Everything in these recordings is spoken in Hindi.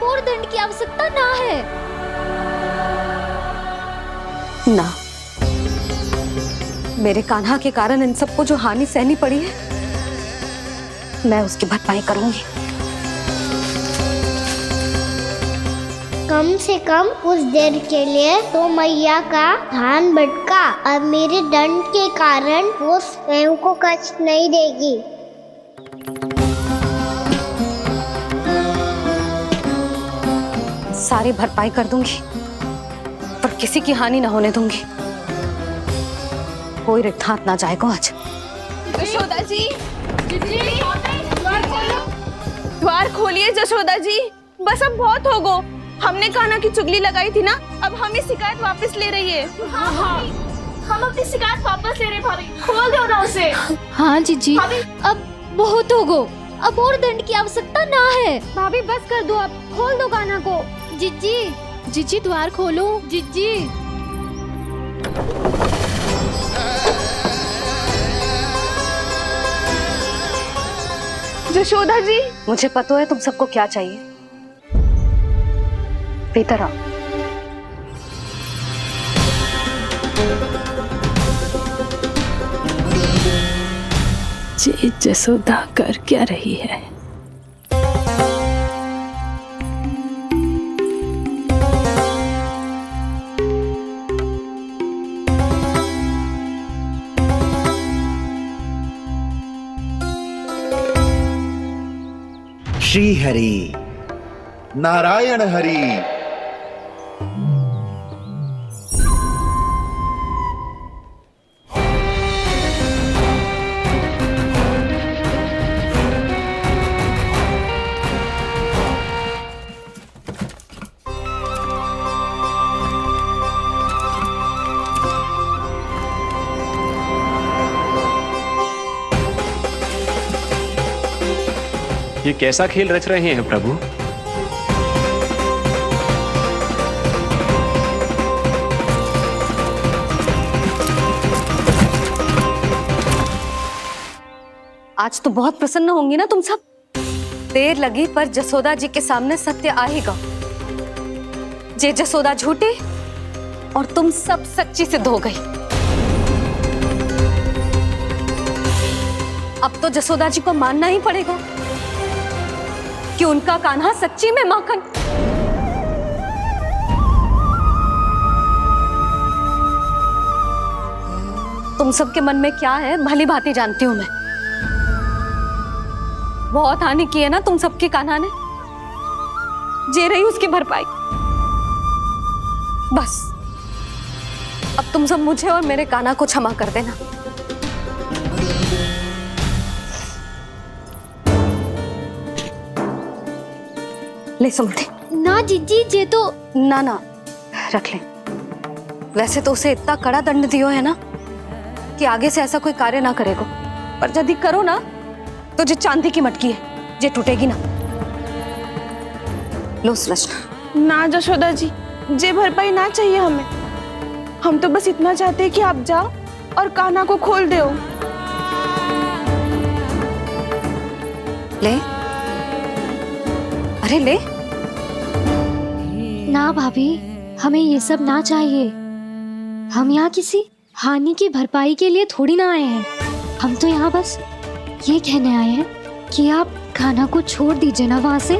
और दंड की आवश्यकता ना है। ना, मेरे कान्हा के कारण इन सबको जो हानि सहनी पड़ी है, मैं उसकी भरपाई करूंगी। कम से कम कुछ देर के लिए तो मैया का ध्यान भटका और मेरे दंड के कारण वो स्वयं को कष्ट नहीं देगी। सारी भरपाई कर दूंगी, पर किसी की हानि ना होने दूंगी। कोई रिक्त हाथ ना जाएगा आज। जशोदा जी, द्वार खोलिए जशोदा जी। बस अब बहुत हो गो। हमने कान्हा की चुगली लगाई थी ना, अब हमें शिकायत वापस ले रही है। हाँ, हम अपनी शिकायत वापस ले रहे भाभी। खोल दो ना उसे। हाँ जीजी, अब बहुत हो गो। अब और दंड की आवश्यकता ना है। भाभी बस कर दो, अब खोल दो कान्हा को। जीजी, जीजी द्वार खोलो। जीजी, जशोदा जी, मुझे पता है तुम सबको क्या चाहिए। भीतर आओ। जी जसोदा कर क्या रही है? श्री हरि नारायण हरि। ये कैसा खेल रच रहे हैं प्रभु? आज तो बहुत प्रसन्न होंगी ना तुम सब। देर लगी पर जसोदा जी के सामने सत्य आएगा। जे जसोदा झूठी और तुम सब सच्ची सिद्ध हो गई। अब तो जसोदा जी को मानना ही पड़ेगा कि उनका कान्हा सच्ची में माखन। तुम सबके मन में क्या है भली भांति जानती हूं मैं। बहुत हानि की है ना तुम सबकी कान्हा ने। जे रही उसकी भरपाई। बस अब तुम सब मुझे और मेरे कान्हा को क्षमा कर देना। ले सुमति। ना जीजी, जे तो ना रख ले। वैसे तो उसे इतना कड़ा दंड दियो है ना कि आगे से ऐसा कोई कार्य ना करेगा। पर यदि करो ना तो जो चांदी की मटकी है जे टूटेगी ना। लो सुलक्षणा। ना जशोदा जी, जे भरपाई ना चाहिए हमें। हम तो बस इतना चाहते हैं कि आप जाओ और कान्हा को खोल दो। ले, अरे ले। ना भाभी, हमें ये सब ना चाहिए। हम यहाँ किसी हानि की भरपाई के लिए थोड़ी ना आए हैं। हम तो यहाँ बस ये कहने आए हैं कि आप कान्हा को छोड़ दीजिए ना वहां से।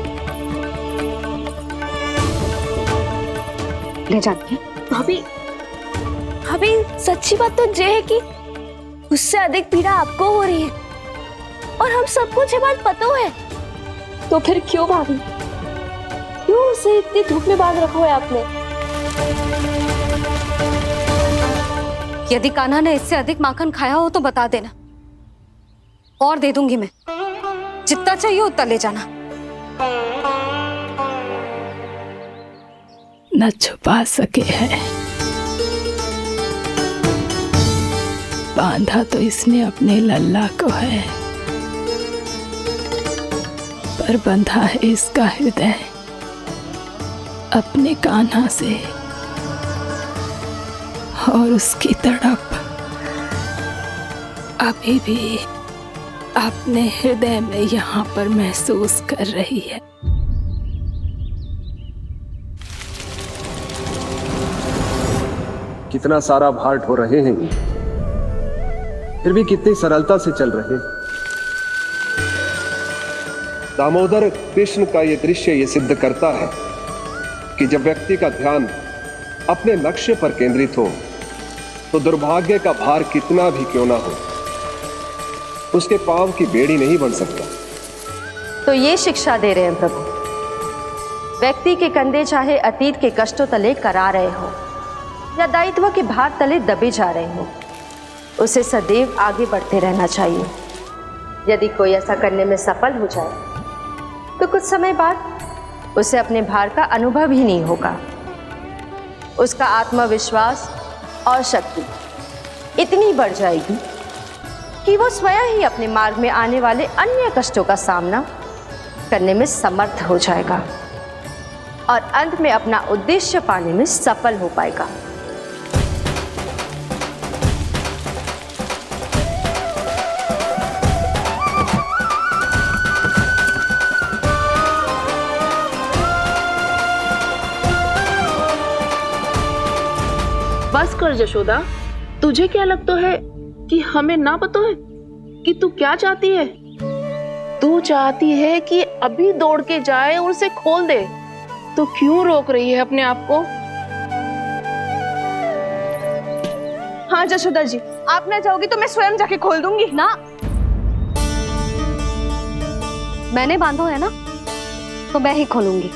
ले जाती भाभी, भाभी सच्ची बात तो ये है कि उससे अधिक पीड़ा आपको हो रही है और हम सबको ये बात पता है। तो फिर क्यों भाभी, क्यों उसे इतनी धूप में बांध रखा है आपने? यदि कान्हा ने इससे अधिक माखन खाया हो तो बता देना, और दे दूंगी मैं। जितना चाहिए उतना ले जाना। न छुपा सके है। बांधा तो इसने अपने लल्ला को है, पर बंधा है इसका हृदय अपने कान्हा से। और उसकी तड़प अभी भी अपने हृदय में यहाँ पर महसूस कर रही है। कितना सारा भार ढो रहे हैं, फिर भी कितनी सरलता से चल रहे हैं। दामोदर कृष्ण का यह दृश्य ये सिद्ध करता है कि जब व्यक्ति का ध्यान अपने लक्ष्य पर केंद्रित हो तो दुर्भाग्य का भार कितना भी क्यों ना हो, उसके पांव की बेड़ी नहीं बन सकता। तो ये शिक्षा दे रहे हैं प्रभु, व्यक्ति के कंधे चाहे अतीत के कष्टों तले करा रहे हो या दायित्व के भार तले दबे जा रहे हो, उसे सदैव आगे बढ़ते रहना चाहिए। यदि कोई ऐसा करने में सफल हो जाए तो कुछ समय बाद उसे अपने भार का अनुभव ही नहीं होगा। उसका आत्मविश्वास और शक्ति इतनी बढ़ जाएगी कि वो स्वयं ही अपने मार्ग में आने वाले अन्य कष्टों का सामना करने में समर्थ हो जाएगा और अंत में अपना उद्देश्य पाने में सफल हो पाएगा। बस कर जशोदा, तुझे क्या लगता है कि हमें ना पता है कि तू क्या चाहती है? तू चाहती है कि अभी दौड़ के जाए और उसे खोल दे, तो क्यों रोक रही है अपने आप को? हाँ जशोदा जी, आप ना जाओगी तो मैं स्वयं जाके खोल दूंगी। ना, मैंने बांधो है ना, तो मैं ही खोलूंगी।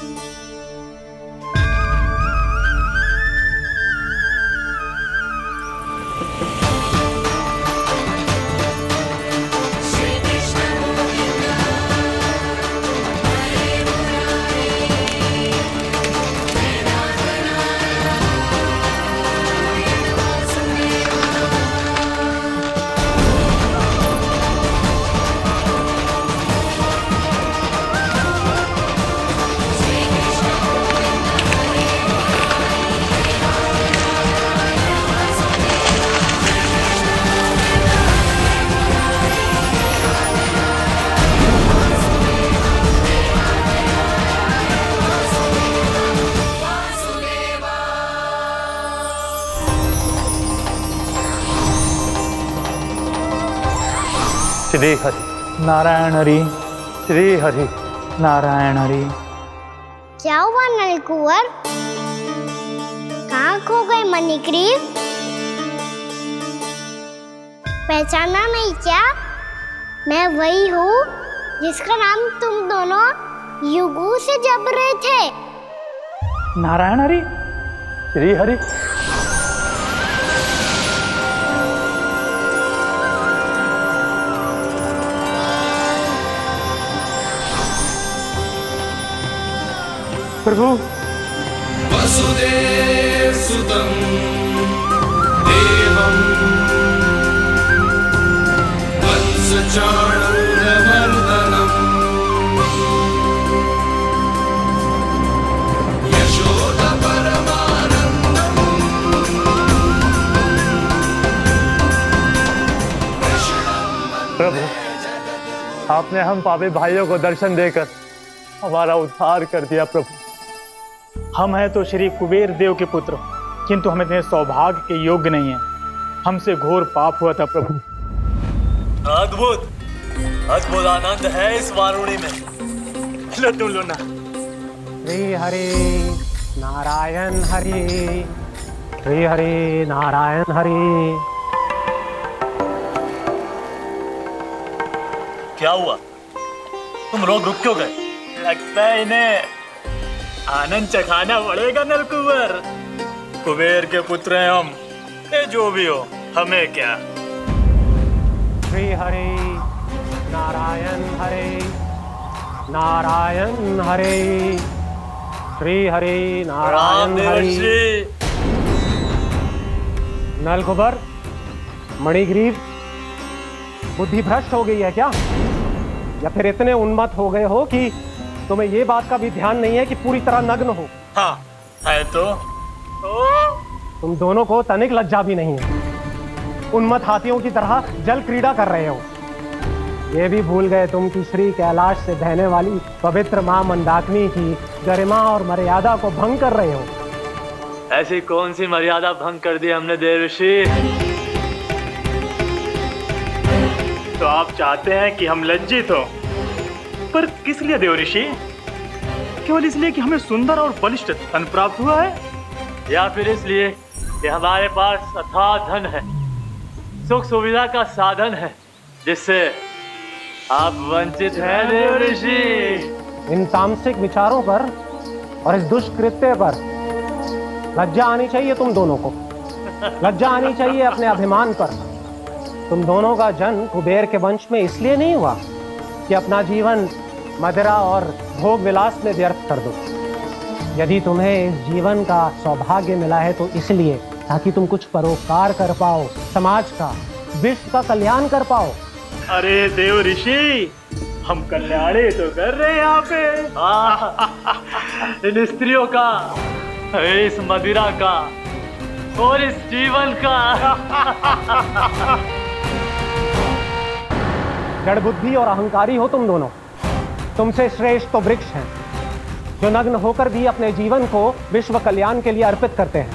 श्री हरि नारायण हरि, श्री हरि नारायण हरि। क्या हुआ नलकुंवर? कहाँ खो गए मणिग्रीव? पहचाना नहीं क्या? मैं वही हूँ जिसका नाम तुम दोनों युगों से जप रहे थे। नारायण हरि, श्री हरि। प्रभु वसुदेव सुतं देवं वंशचाणूरमर्दनम् यशोदा परमानन्दम् प्रभु, आपने हम पापी भाइयों को दर्शन देकर हमारा उद्धार कर दिया। प्रभु, हम हैं तो श्री कुबेर देव के पुत्र, किंतु हम इतने सौभाग्य के योग्य नहीं हैं। हमसे घोर पाप हुआ था प्रभु। अद्भुत अद्भुत आनंद है इस वारुणी में। लो तुम लो ना। श्री हरि नारायण हरि, श्री हरि नारायण हरि। क्या हुआ? तुम रोक रुक क्यों गए? लगता है इन्हें आनंद चखाना पड़ेगा नलकुंवर। कुबेर के पुत्र हैं हम, ये जो भी हो हमें क्या। श्री हरि नारायण हरि, नारायण हरि, श्री हरि नारायण हरि। नलकुबर, मणिग्रीव, बुद्धि भ्रष्ट हो गई है क्या? या फिर इतने उन्मत्त हो गए हो कि तुम्हें ये बात का भी ध्यान नहीं है कि पूरी तरह नग्न हो? हाँ है तो तुम दोनों को तनिक लज्जा भी नहीं है। उन्मत्त हाथियों की तरह जल क्रीड़ा कर रहे हो। ये भी भूल गए तुम कि श्री कैलाश से बहने वाली पवित्र मां मंदाकिनी की गरिमा और मर्यादा को भंग कर रहे हो। ऐसी कौन सी मर्यादा भंग कर दी हमने देवर्षि? तो आप चाहते हैं कि हम लज्जित हो, पर किस लिए देवऋषि? केवल इसलिए कि हमें सुंदर और बलिष्ठ धन प्राप्त हुआ है, या फिर इसलिए कि हमारे पास अथाह धन है, सुख सुविधा का साधन है, जिससे आप वंचित हैं देवर्षि? इन तामसिक विचारों पर और इस दुष्कृत्य पर लज्जा आनी चाहिए तुम दोनों को। लज्जा आनी चाहिए अपने अभिमान पर। तुम दोनों का जन्म कुबेर के वंश में इसलिए नहीं हुआ कि अपना जीवन मदिरा और भोग विलास में व्यर्थ कर दो। यदि तुम्हें इस जीवन का सौभाग्य मिला है तो इसलिए ताकि तुम कुछ परोपकार कर पाओ, समाज का, विश्व का कल्याण कर पाओ। अरे देव ऋषि, हम कल्याणी तो कर रहे हैं यहाँ पे। इन स्त्रियों का, इस मदिरा का और इस जीवन का। जड़ बुद्धि और अहंकारी हो तुम दोनों। तुमसे श्रेष्ठ तो वृक्ष हैं जो नग्न होकर भी अपने जीवन को विश्व कल्याण के लिए अर्पित करते हैं।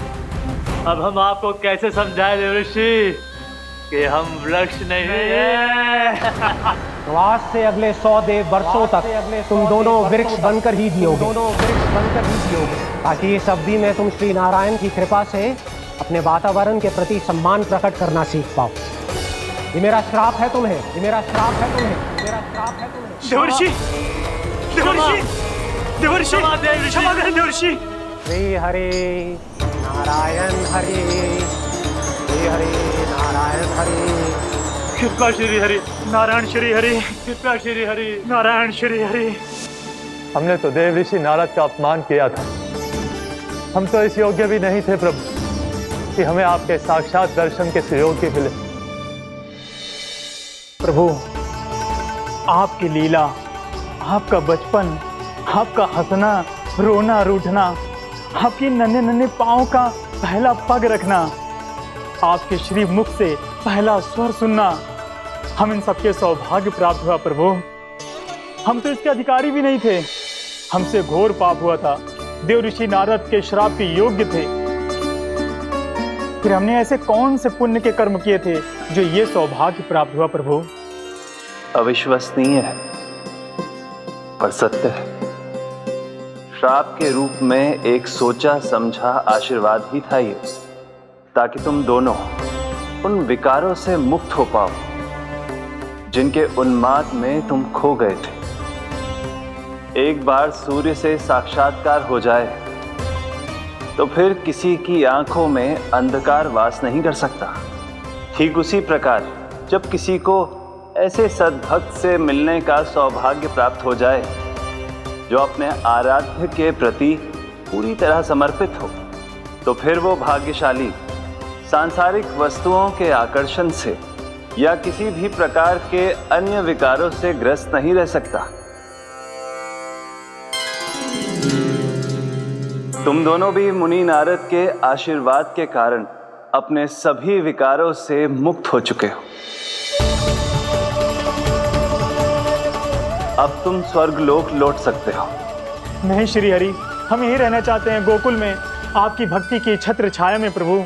अब हम आपको कैसे समझाएं देवर्षि कि हम वृक्ष नहीं हैं? तो आज से अगले 100 वर्षों तक तुम दोनों वृक्ष बनकर ही जियोगे, ताकि इस अवधि में तुम श्री नारायण की कृपा से अपने वातावरण के प्रति सम्मान प्रकट करना सीख पाओ। ये मेरा श्राप है तुम्हें, ये मेरा श्राप है तुम्हें, मेरा श्राप है तुम्हें। देवर्षि, देवर्षि, देवर्षि, क्षमा करें देवर्षि। श्री हरि नारायण हरि, श्री हरि नारायण हरि। कृपा श्री हरि नारायण श्री हरि, कृपा श्री हरि नारायण श्री हरि। हमने तो देवर्षि नारद का अपमान किया था। हम तो इस योग्य भी नहीं थे प्रभु कि हमें आपके साक्षात दर्शन के सुयोग्य मिले। प्रभु, आपकी लीला, आपका बचपन, आपका हंसना, रोना, रूठना, आपकी नन्हे नन्हे पाँव का पहला पग रखना, आपके श्री मुख से पहला स्वर सुनना, हम इन सबके सौभाग्य प्राप्त हुआ प्रभु। हम तो इसके अधिकारी भी नहीं थे। हमसे घोर पाप हुआ था, देवर्षि नारद के श्राप के योग्य थे। फिर हमने ऐसे कौन से पुण्य के कर्म किए थे जो ये सौभाग्य प्राप्त हुआ प्रभु? अविश्वसनीय है पर सत्य है। श्राप के रूप में एक सोचा समझा आशीर्वाद ही था ये, ताकि तुम दोनों उन विकारों से मुक्त हो पाओ जिनके उन्माद में तुम खो गए थे। एक बार सूर्य से साक्षात्कार हो जाए तो फिर किसी की आंखों में अंधकार वास नहीं कर सकता। ठीक उसी प्रकार जब किसी को ऐसे सद्भक्त से मिलने का सौभाग्य प्राप्त हो जाए जो अपने आराध्य के प्रति पूरी तरह समर्पित हो, तो फिर वो भाग्यशाली सांसारिक वस्तुओं के आकर्षण से या किसी भी प्रकार के अन्य विकारों से ग्रस्त नहीं रह सकता। तुम दोनों भी मुनि नारद के आशीर्वाद के कारण अपने सभी विकारों से मुक्त हो चुके हो। अब तुम स्वर्गलोक लौट सकते हो। नहीं श्री हरि, हम यहीं रहना चाहते हैं, गोकुल में, आपकी भक्ति की छत्र छाया में प्रभु।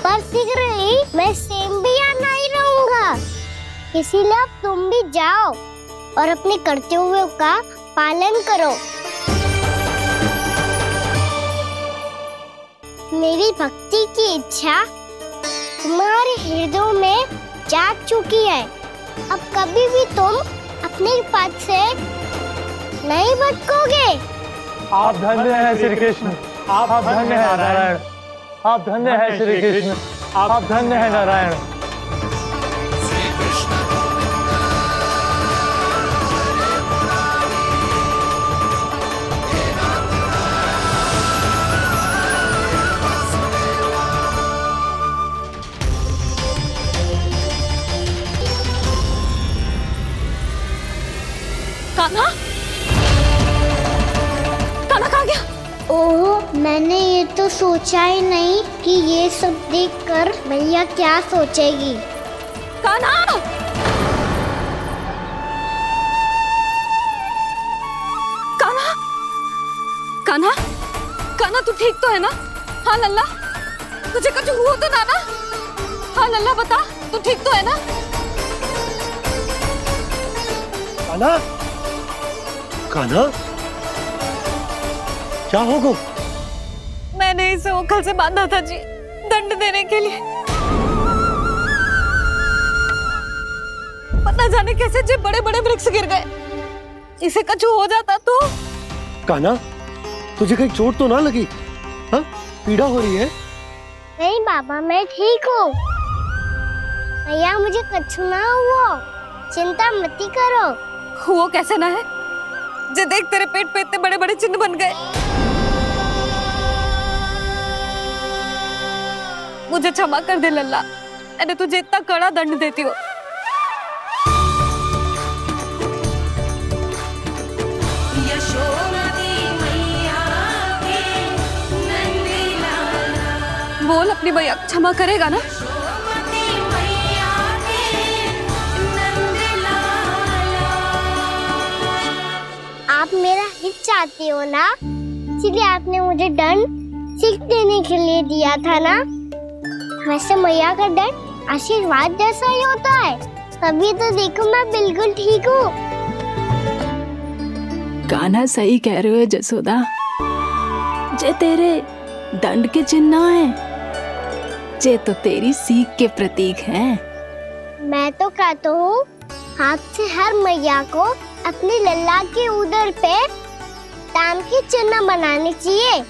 पर शीघ्र ही मैं सेम्बिया नहीं रहूंगा, इसीलिए अब तुम भी जाओ और अपने कर्तव्यों का पालन करो। मेरी भक्ति की इच्छा तुम्हारे हृदय में जाग चुकी है। अब कभी भी तुम अपने पद से नहीं भटकोगे। आप धन्य हैं श्री कृष्ण, आप धन्य हैं नारायण, आप धन्य हैं श्री कृष्ण, आप धन्य हैं नारायण। कान्हा? कान्हा कहाँ गया? ओह, मैंने ये तो सोचा ही नहीं कि ये सब देखकर भैया क्या सोचेगी। कान्हा! कान्हा! कान्हा, कान्हा तू ठीक तो है ना? हाँ लल्ला, तुझे कुछ हुआ तो ना? हाँ लल्ला बता, तू ठीक तो है ना? कान्हा, कान्हा, क्या होगा? मैंने इसे ओखल से बांधा था जी, दंड देने के लिए। पता जाने कैसे जे बड़े बड़े वृक्ष गिर गए, इसे कुछ हो जाता तो। कान्हा, तुझे कहीं चोट तो ना लगी? हाँ, पीड़ा हो रही है? नहीं बाबा, मैं ठीक हूँ। भैया मुझे कुछ ना हुआ, चिंता मत करो। वो कैसे ना है, जे देख तेरे पेट पे इतने बड़े बड़े चिन्ह बन गए। मुझे क्षमा कर दे लल्ला, मैंने तुझे इतना कड़ा दंड देती हूँ। बोल अपनी भैया क्षमा करेगा ना? आप मेरा हित चाहते हो ना, इसलिए आपने मुझे दंड सीख देने के लिए दिया था ना। वैसे मैया का दंड आशीर्वाद जैसा ही होता है, तभी तो देखो मैं बिल्कुल ठीक हूँ। कान्हा सही कह रहे हो जसोदा, जे तेरे दंड के चिन्ह ना है, जे तो तेरी सीख के प्रतीक हैं। मैं तो कहता हूँ हाथ से हर मैया को अपनी लल्ला के उदर पे ताम के चिन्ह बनाने चाहिए,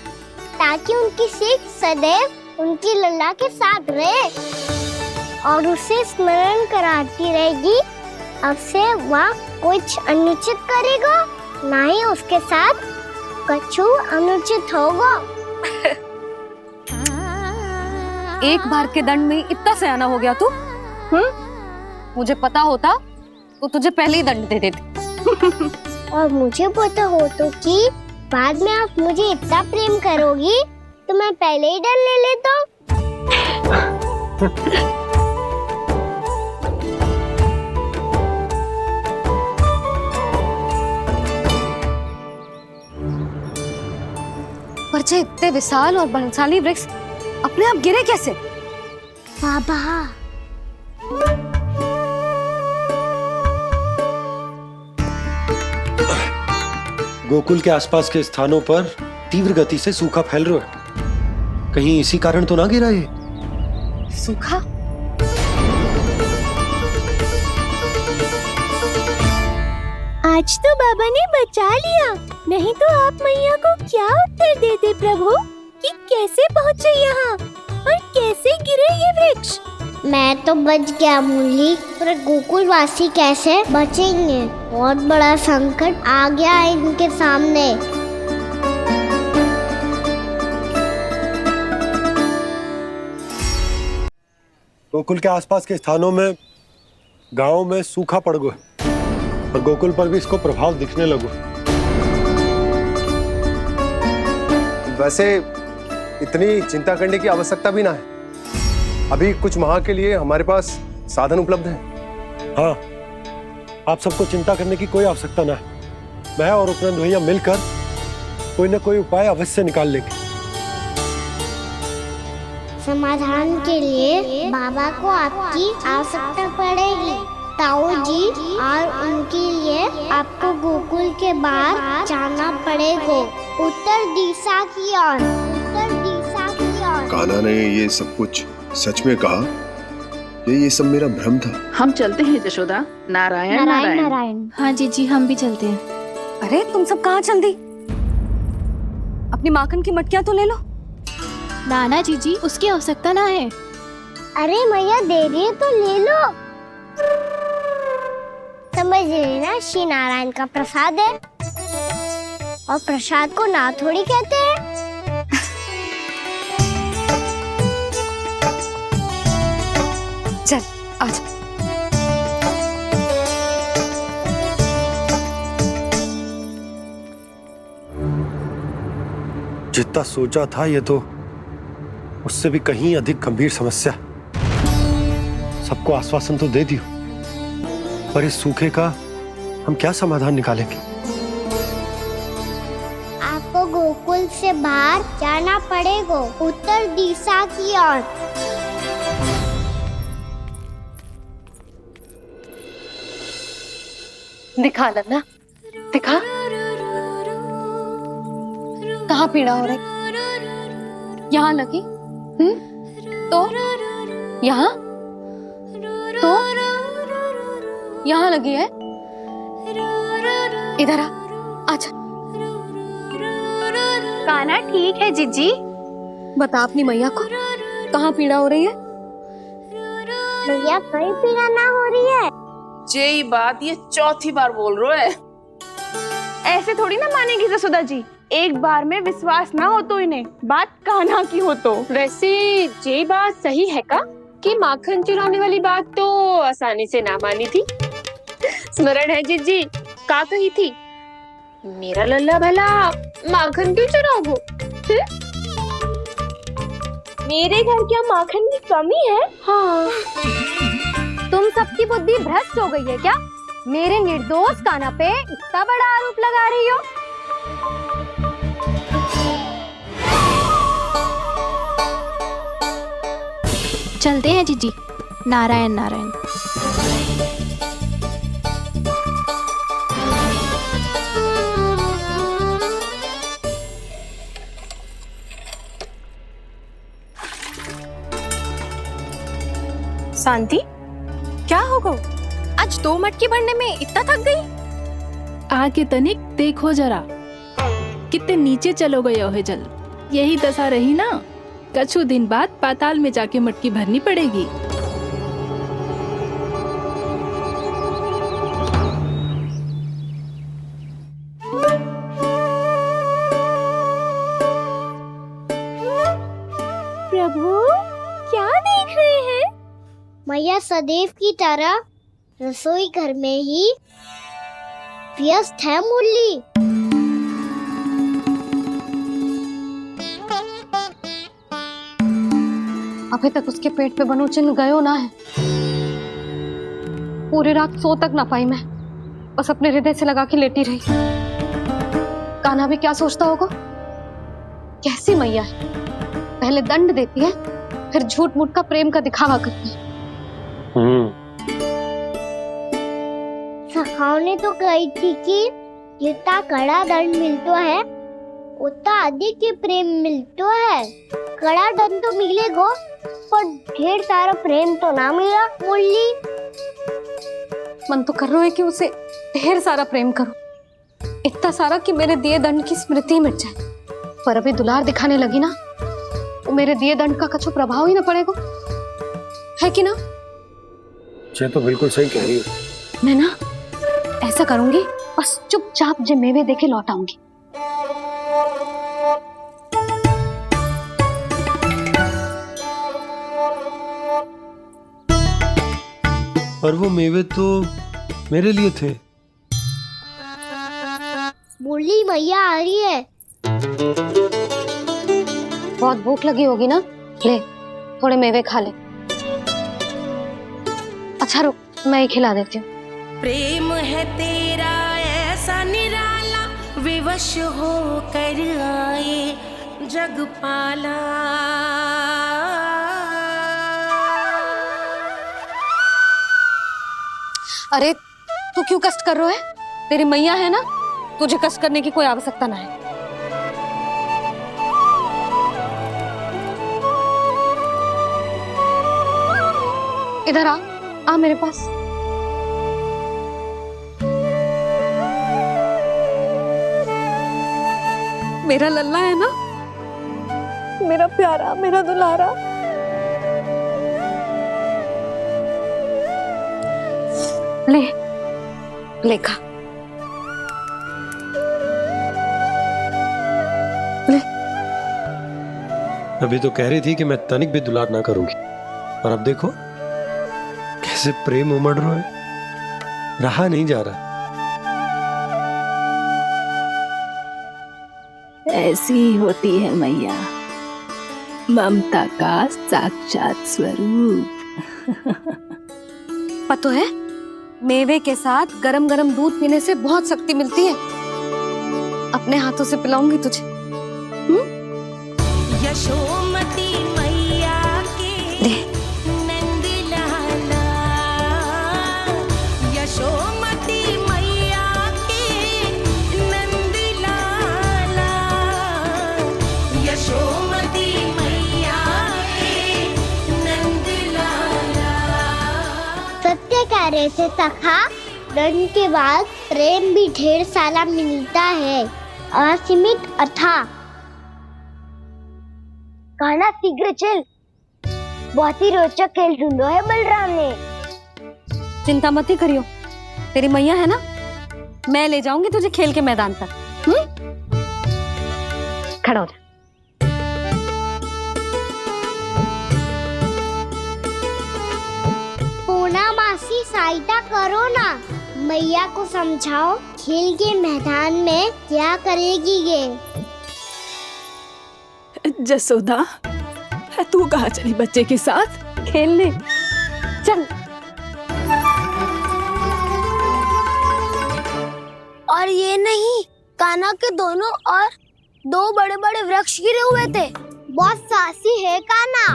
ताकि उनकी सीख सदैव उनकी लल्ला के साथ रहे और उसे स्मरण कराती रहेगी। अब से वह कुछ अनुचित करेगा, ना ही उसके साथ कछु अनुचित होगा। एक बार के दंड में इतना सयाना हो गया तू? मुझे पता होता तो तुझे पहले ही दंड दे देती। और मुझे पता हो तो कि बाद में आप मुझे इतना प्रेम करोगी तो मैं पहले ही दंड ले लेता हूँ। पर जे इतने विशाल और बलशाली वृक्ष अपने आप गिरे कैसे? बाबा, गोकुल के आसपास के स्थानों पर तीव्र गति से सूखा फैल रहा है। कहीं इसी कारण तो ना गिरा ये? सूखा? आज तो बाबा ने बचा लिया, नहीं तो आप मैया को क्या उत्तर देते प्रभु कि कैसे पहुँचे यहाँ और कैसे गिरे ये वृक्ष? मैं तो बच गया मूली, पर गोकुल वासी कैसे बचेंगे? बहुत बड़ा संकट आ गया है इनके सामने। गोकुल के आसपास के स्थानों में, गांवों में सूखा पड़ गया और गोकुल पर भी इसको प्रभाव दिखने लगा। वैसे इतनी चिंता करने की आवश्यकता भी ना है। अभी कुछ माह के लिए हमारे पास साधन उपलब्ध है। हाँ, आप सबको चिंता करने की कोई आवश्यकता ना है। मैं और उपनंद भैया मिलकर कोई ना कोई उपाय अवश्य निकाल लेंगे। समाधान के लिए बाबा को आपकी आवश्यकता पड़ेगी। ताऊ जी और उनके लिए आपको गोकुल के बाहर जाना पड़ेगा, उत्तर दिशा की ओर। उत्तर दिशा की ओर। कान्हा ने ये सब कुछ सच में कहा या ये सब मेरा भ्रम था? हम चलते हैं जशोदा। नारायण नारायण नारायण। हाँ जी, हम भी चलते हैं। अरे तुम सब कहाँ चल दी? अपनी माखन की मटकियाँ तो ले लो। नाना जी, उसकी आवश्यकता ना है। अरे मैया दे रही है तो ले लो। समझ लेना, श्री नारायण का प्रसाद है और प्रसाद को ना थोड़ी कहते हैं। चल आज। जितना सोचा था ये तो उससे भी कहीं अधिक गंभीर समस्या। सबको आश्वासन तो दे दियो, पर इस सूखे का हम क्या समाधान निकालेंगे? आप आपको गोकुल से बाहर जाना पड़ेगा, उत्तर दिशा की ओर। दिखा लन्ना, दिखा। कहाँ पीड़ा हो रही? यहाँ लगी? तो यहाँ? तो यहाँ लगी है? इधर आ, आजा। कान्हा ठीक है जीजी। बता अपनी मैया को कहाँ पीड़ा हो रही है? मैया कहीं पीड़ा ना हो रही है। ये बात ये चौथी बार बोल रहे है। ऐसे थोड़ी ना मानेगी जसोदा जी, एक बार में विश्वास ना हो तो इन्हें, बात कान्हा की हो तो। वैसे ये बात सही है का कि माखन चुराने वाली बात तो आसानी से ना मानी थी। स्मरण है जीजी का कही थी, मेरा लल्ला भला माखन क्यों चुराओगो? मेरे घर क्या माखन की कमी है? हाँ, तुम सबकी बुद्धि भ्रष्ट हो गई है क्या? मेरे निर्दोष कान्हा पे इतना बड़ा आरोप लगा रही हो? चलते हैं जीजी। नारायण नारायण। शांति, क्या हो गो? आज 2 मटकी भरने में इतना थक गई? आके तनिक देखो जरा, कितने नीचे चलो गए हो जल। यही दशा रही ना, कछु दिन बाद पाताल में जाके मटकी भरनी पड़ेगी। प्रभु क्या देख रहे हैं? मैया सदैव की तरह रसोई घर में ही व्यस्त है मुरली। अभी तक उसके पेट पे बनो चिन्ह गयो ना है। पूरी रात सो तक ना पाई मैं, बस अपने हृदय से लगा के लेटी रही। कान्हा भी क्या सोचता होगा? कैसी मैया है, पहले दंड देती है, फिर झूठ मूठ का प्रेम का दिखावा करती है। सखाओं तो कही थी कि जितना कड़ा दंड मिलता है उतना अधिक ही प्रेम मिलता है। कड़ा दंड तो मिलेगा पर ढेर सारा प्रेम तो ना मिला मुरली। मन तो कर रहा है कि उसे ढेर सारा प्रेम करो, इतना सारा कि मेरे दिए दंड की स्मृति मिट जाए। पर अभी दुलार दिखाने लगी ना, तो मेरे दिए दंड का कछु प्रभाव ही ना पड़ेगा, है कि ना? ये तो बिल्कुल सही कह रही हो। मैं ना ऐसा करूंगी, बस चुपचाप जे मेवे देखे लौट आऊंगी। पर वो मेवे तो मेरे लिए थे। मुरली मैया आ रही है। बहुत भूख लगी होगी ना, ले थोड़े मेवे खा ले। अच्छा रुक, मैं ही खिला देती हूँ। प्रेम है तेरा ऐसा निराला, विवश हो कर आए जग पाला। अरे तू क्यों कष्ट कर रहा है? तेरी मैया है ना, तुझे कष्ट करने की कोई आवश्यकता ना है। इधर आ मेरे पास। मेरा लल्ला है ना, मेरा प्यारा, मेरा दुलारा। ले ले खा, ले। अभी तो कह रही थी कि मैं तनिक भी दुलार ना करूंगी, और अब देखो कैसे प्रेम उमड़ रहा है, रहा नहीं जा रहा। ऐसी ही होती है मैया, ममता का साक्षात स्वरूप। पता है, मेवे के साथ गरम गरम दूध पीने से बहुत शक्ति मिलती है। अपने हाथों से पिलाऊंगी तुझे। यशोमती मैया के नंद लाला, यशोमती मैया के नंद लाला, यशोमती मैया के नंद लाला। सत्य कह रहे थे सखा, धन के बाद प्रेम भी ढेर सारा मिलता है, असीमित अथाह। गाना शीघ्र चल, बहुत ही रोचक खेल ढूंढो है बलराम ने। चिंता मत ही करियो, तेरी मैया है ना, मैं ले जाऊंगी तुझे खेल के मैदान तक। खड़ा हो जा। पूना मासी सहायता करो ना, मैया को समझाओ खेल के मैदान में क्या करेगी ये। जसोदा, तू कहाँ चली बच्चे के साथ खेलने? चल। और ये नहीं, कान्हा के दोनों और दो बड़े बड़े वृक्ष गिरे हुए थे। बहुत साहसी है कान्हा।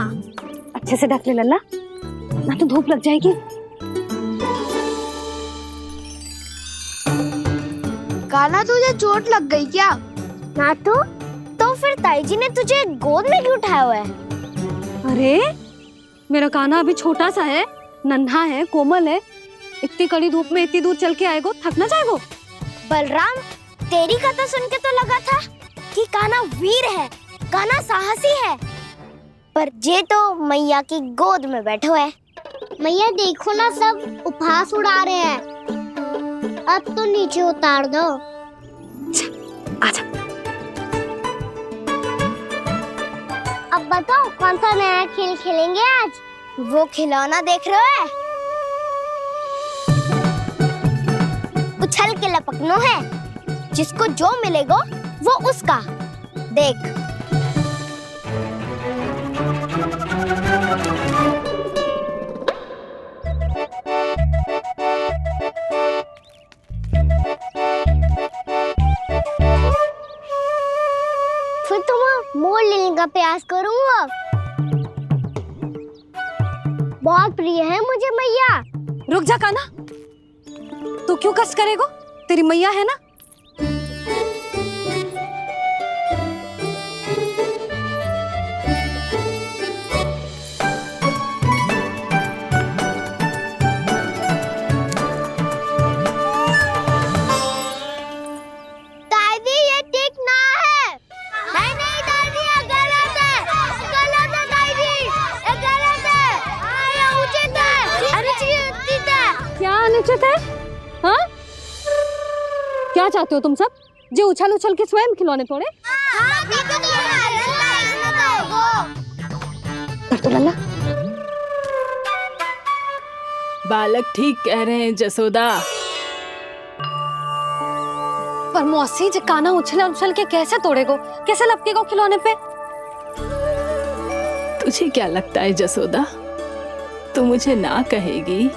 अच्छे से ढक ले लल्ला, ना तो धूप लग जाएगी। कान्हा तुझे चोट लग गई क्या? ना तो फिर ताई जी ने तुझे गोद में क्यों उठाया हुआ है? अरे मेरा कान्हा अभी छोटा सा है, नन्हा है, कोमल है। इतनी कड़ी धूप में इतनी दूर चल के आएगो, थक ना जाएगो। बलराम, तेरी कथा सुन के तो लगा था कि कान्हा वीर है, कान्हा साहसी है, पर ये तो मैया की गोद में बैठो है। मैया देखो ना, सब उपहास उड़ा रहे हैं। अब तो नीचे उतार दो। आजा। अब बताओ कौन सा नया खेल खेलेंगे आज? वो खिलौना देख रहे हो? उछल के लपकनो है, जिसको जो मिलेगा वो उसका। देख। फिर तुम मोड़ लेने का प्रयास करूंगा। बहुत प्रिय है मुझे मैया। रुक जा कान्हा, तू क्यों कष्ट करेगो? तेरी मैया है ना। दादी ये ठीक ना है। नहीं नहीं दादी, ये गलत है, गलत है दादी, ये गलत है। ये उचित है, अनुचित है। क्या अनुचित है? हाँ? क्या चाहते हो तुम सब? जो उछल उछल के स्वयं खिलौने तोड़े? कर तो लल्ला। बालक ठीक कह रहे हैं जसोदा। पर मौसी, जो कान्हा उछल उछल के कैसे तोड़ेगो, कैसे लपकेगो खिलौने पे? तुझे क्या लगता है जसोदा, तू मुझे ना कहेगी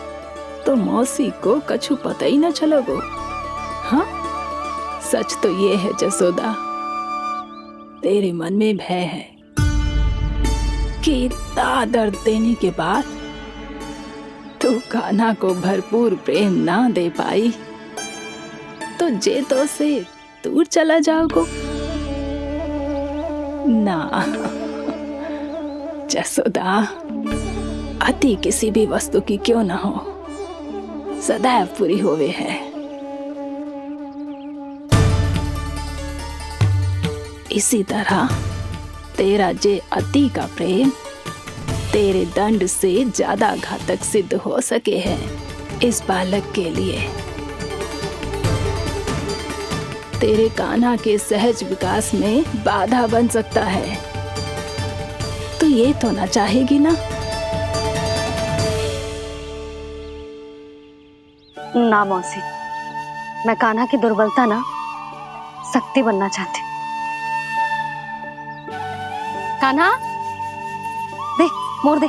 तो मौसी को कछु पता ही न चलोगो। हाँ, सच तो ये है जसोदा, तेरे मन में भय है कि इतना दर्द देने के बाद तू कान्हा को भरपूर प्रेम ना दे पाई तो जेतो से दूर चला जाओगो ना। जसोदा, अति किसी भी वस्तु की क्यों ना हो, सदैव पूरी होवे है। इसी तरह तेरा जे अति का प्रेम तेरे दंड से ज्यादा घातक सिद्ध हो सके है इस बालक के लिए। तेरे कान्हा के सहज विकास में बाधा बन सकता है। तो ये तो ना चाहेगी ना? ना मौसी, मैं कान्हा की दुर्बलता ना शक्ति बनना चाहती। कान्हा, दे, मोड़ दे।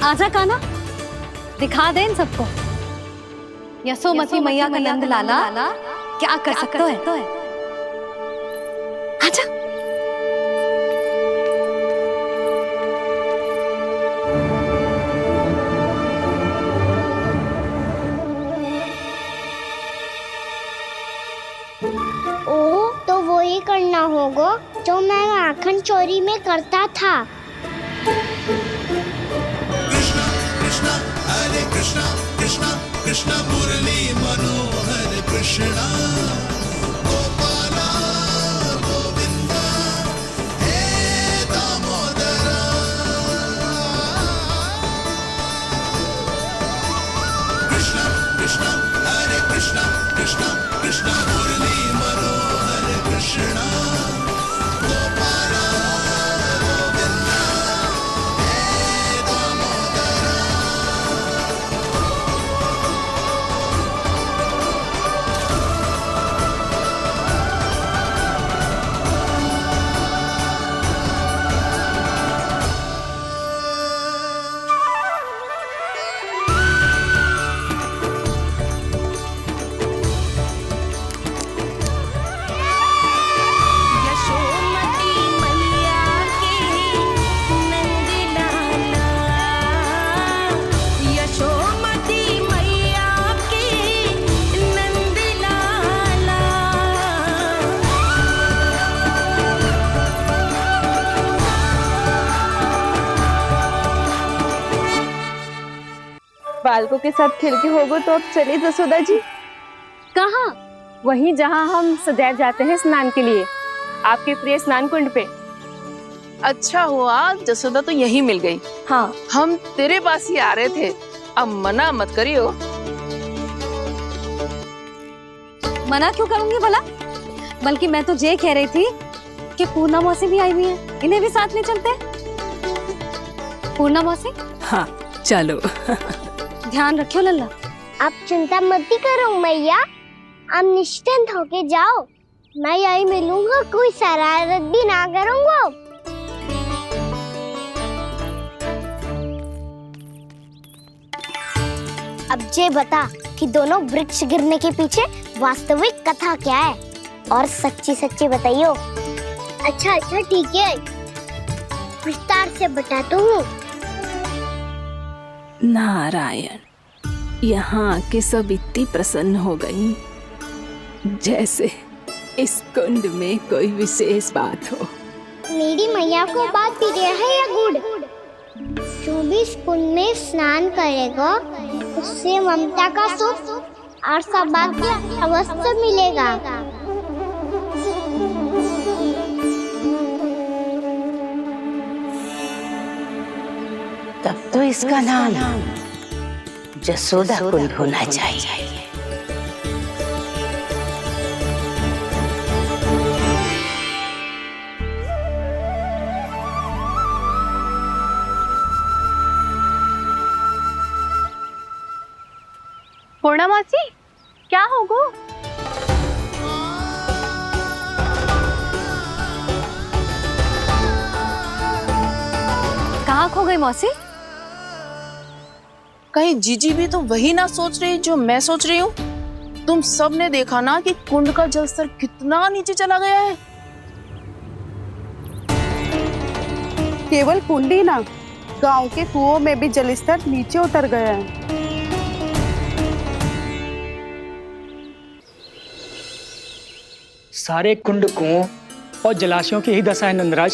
आजा काना, दिखा दे इन सबको यशोमती मैया का नंद लाला क्या कर सकते है। आजा। ओ तो वो ही करना होगा जो मैं माखन चोरी में करता था। कृष्णा हरे कृष्णा कृष्णा कृष्णा मुरली मनोहर कृष्णा गोपाला गोविंदा हे दामोदरा। कृष्णा कृष्णा हरे कृष्णा कृष्णा कृष्णा मुरली मनोहर कृष्णा गोपाला गोविंदा हे दामोदरा। यशोमती मैया के नंद लाला, यशोमती मैया के नंद लाला। बालकों के साथ खेल के होगो तो अब चले जसोदा जी। कहाँ? वहीं जहाँ हम सदैव जाते हैं स्नान के लिए, आपके प्रिय स्नान कुंड पे। अच्छा हुआ जसोदा तो यहीं मिल गई। हाँ, हम तेरे पास ही आ रहे थे, अब मना मत करियो। मना क्यों करूंगी भला? बल्कि मैं तो ये कह रही थी कि पूर्णा मौसी भी आई हुई है, इन्हें भी साथ ले चलते हैं। पूर्णा मौसी, हाँ चलो। ध्यान रखियो लल्ला। आप चिंता मत करो मैया, आप निश्चिंत होके जाओ, मैं यही मिलूंगा, कोई शरारत भी ना करूंगा। अब ये बता कि दोनों वृक्ष गिरने के पीछे वास्तविक कथा क्या है, और सच्ची सच्ची बताइयो। अच्छा अच्छा ठीक है, विस्तार से बताता हूँ। नारायण, यहाँ के सब इतनी प्रसन्न हो गई जैसे इस कुंड में कोई विशेष बात हो। मेरी मैया को बात प्रिय है या गुड़? जो भी इस कुंड में स्नान करेगा उससे ममता का सुख और सौभाग्य अवश्य मिलेगा। तब तो इसका नाम जसोदा कुंड होना चाहिए। पूर्णा मौसी, क्या होगो? कहाँ खो गई मौसी? कहीं जीजी भी तो वही ना सोच रही जो मैं सोच रही हूँ। तुम सब ने देखा ना कि कुंड का जलस्तर कितना नीचे चला गया है। केवल कुंड ही ना, गांव के कुओं में भी जलस्तर नीचे उतर गया है। सारे कुंड कुओं और जलाशयों की ही दशा है नंदराज।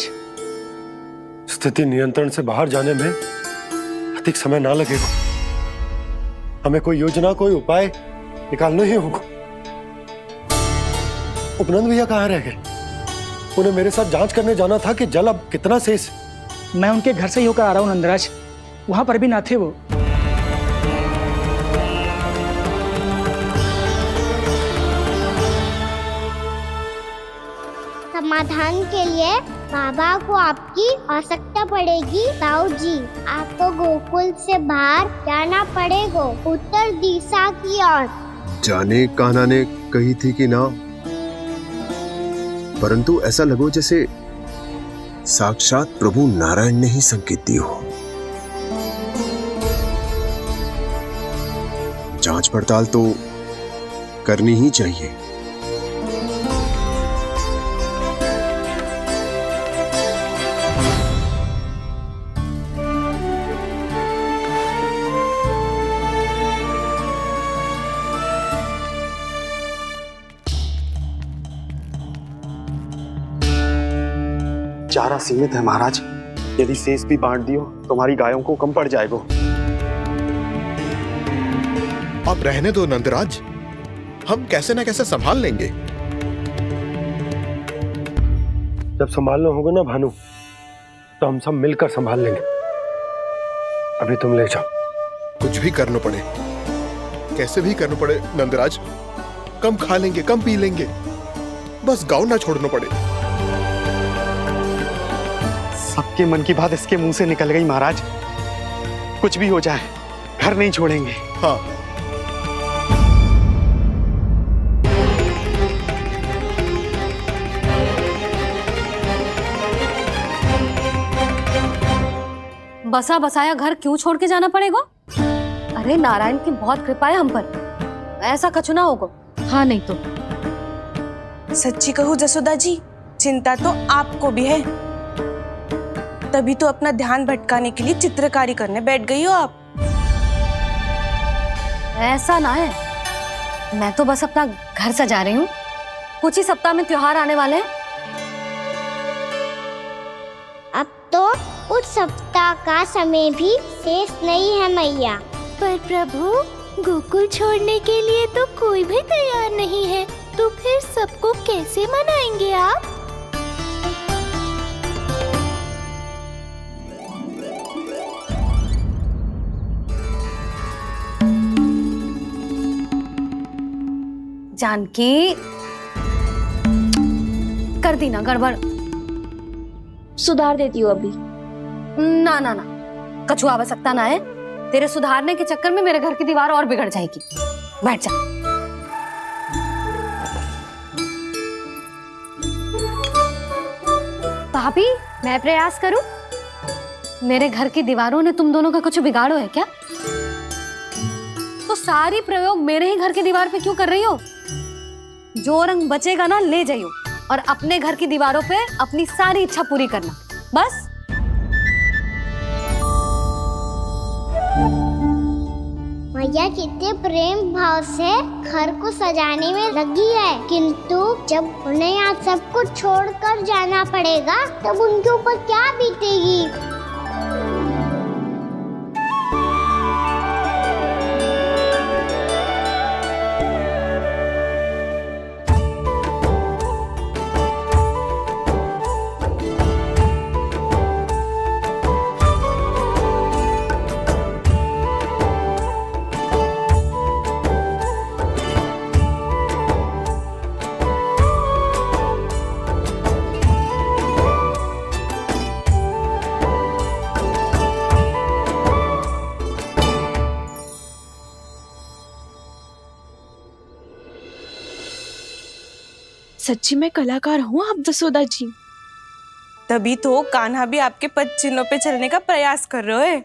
स्थिति नियंत्रण से बाहर जाने में अधिक समय ना लगेगा। हमें कोई योजना, कोई उपाय निकालना ही होगा। उपनंद भैया कहाँ रह गए? उन्हें मेरे साथ जांच करने जाना था कि जल अब कितना शेष। मैं उनके घर से ही होकर आ रहा हूँ नंदराज, वहां पर भी ना थे वो। समाधान के लिए बाबा को आपकी आवश्यकता पड़ेगी। ताऊ जी, आपको गोकुल से बाहर जाना पड़ेगा, उत्तर दिशा की ओर। जाने कान्हा ने कही थी कि ना, परंतु ऐसा लगो जैसे साक्षात प्रभु नारायण ने ही संकेत दी हो। जांच पड़ताल तो करनी ही चाहिए। चारा सीमित है महाराज, यदि शेष भी बांट दियो तो हमारी गायों को कम पड़ जाएगा। अब रहने दो नंदराज, हम कैसे न कैसे संभाल लेंगे। जब संभालना होगा ना भानु, तो हम सब मिलकर संभाल लेंगे। अभी तुम ले जाओ। कुछ भी करना पड़े, कैसे भी करना पड़े नंदराज, कम खा लेंगे, कम पी लेंगे, बस गांव ना छोड़ना पड़े। सबके मन की बात इसके मुंह से निकल गई महाराज। कुछ भी हो जाए घर नहीं छोड़ेंगे। हाँ। बसा बसाया घर क्यों छोड़ के जाना पड़ेगा? अरे नारायण की बहुत कृपा है हम पर, ऐसा कछु ना होगा। हाँ नहीं तो सच्ची कहूँ जसोदा जी, चिंता तो आपको भी है, तभी तो अपना ध्यान भटकाने के लिए चित्रकारी करने बैठ गई हो आप। ऐसा ना है, मैं तो बस अपना घर सजा रही हूँ। कुछ ही सप्ताह में त्योहार आने वाले हैं। अब तो उस सप्ताह का समय भी शेष नहीं है मैया। पर प्रभु, गोकुल छोड़ने के लिए तो कोई भी तैयार नहीं है, तो फिर सबको कैसे मनाएंगे आप? जानकी, कर दी ना गड़बड़। सुधार देती हूँ अभी। ना ना ना, कछु आवश्यकता ना है। तेरे सुधारने के चक्कर में मेरे घर की दीवार और बिगड़ जाएगी। बैठ जा। भाभी, मैं प्रयास करूं? मेरे घर की दीवारों ने तुम दोनों का कुछ बिगाड़ो है क्या? तो सारी प्रयोग मेरे ही घर की दीवार पे क्यों कर रही हो? जो रंग बचेगा ना ले जाइयो, और अपने घर की दीवारों पे अपनी सारी इच्छा पूरी करना, बस। मैया कितने प्रेम भाव से घर को सजाने में लगी है, किंतु जब उन्हें यहाँ सब कुछ छोड़कर जाना पड़ेगा तब उनके ऊपर क्या बीतेगी। सच्ची में कलाकार हूँ आप जसोदा जी, तभी तो कान्हा भी आपके पद चिन्हों पे चलने का प्रयास कर रहे है।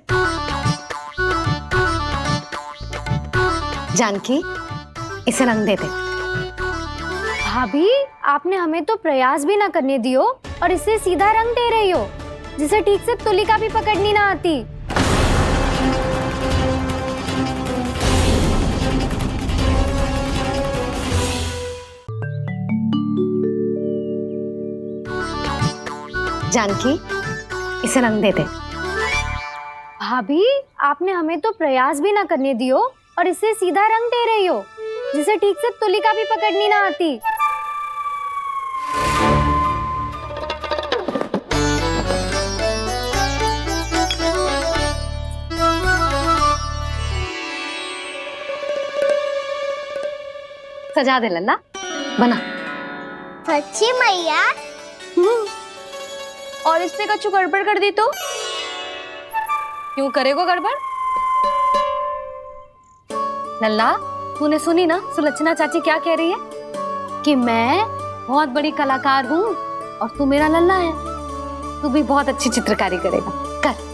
जानकी, इसे रंग दे दे। भाभी, आपने हमें तो प्रयास भी ना करने दियो और इसे सीधा रंग दे रही हो, जिसे ठीक से तुलिका भी पकड़नी ना आती। जानकी, इसे रंग दे दे। भाभी, आपने हमें तो प्रयास भी ना करने दियो और इसे सीधा रंग दे रही हो, जिसे ठीक से तुलिका भी पकड़नी ना आती। सजा दे लल्ला, बना। सच्ची मैया? और इसने कछु गड़बड़ कर दी तो? क्यों करेगो गड़बड़? लल्ला, तूने सुनी ना सुलक्षणा चाची क्या कह रही है? कि मैं बहुत बड़ी कलाकार हूँ और तू मेरा लल्ला है, तू भी बहुत अच्छी चित्रकारी करेगा। कर।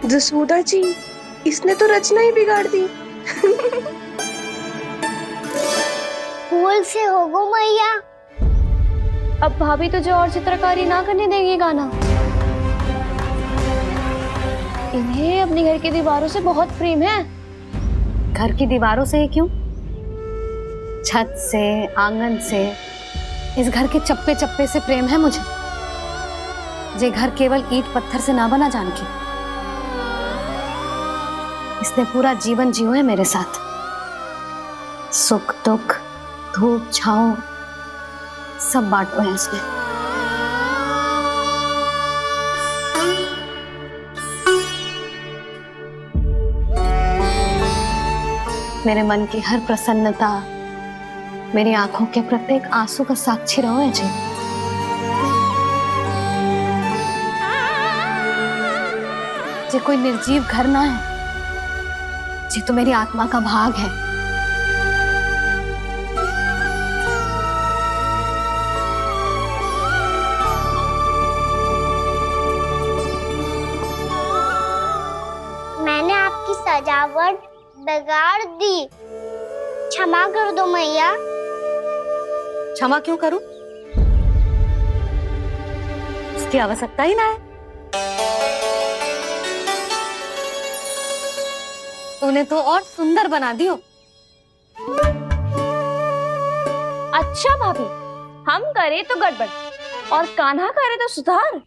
जसोदा जी, इसने तो रचना ही बिगाड़ दी। फूल से होगो मैया। अब भाभी तुझे और चित्रकारी ना करने देंगी गाना। इन्हें अपने घर की दीवारों से बहुत प्रेम है। घर की दीवारों से क्यों, छत से, आंगन से, इस घर के चप्पे चप्पे से प्रेम है मुझे। जे घर केवल ईंट पत्थर से ना बना जानकी, इसने पूरा जीवन जियो है मेरे साथ। सुख दुख, धूप छांव सब बांटो है इसने। मेरे मन की हर प्रसन्नता, मेरी आंखों के प्रत्येक आंसू का साक्षी रहो है जी। जे कोई निर्जीव घर ना है, जी तो मेरी आत्मा का भाग है। मैंने आपकी सजावट बिगाड़ दी, क्षमा कर दो मैया। क्षमा क्यों करूं? इसकी आवश्यकता ही ना है। तूने तो और सुंदर बना दियो। अच्छा भाभी, हम करे तो गड़बड़ और कान्हा करे तो सुधार।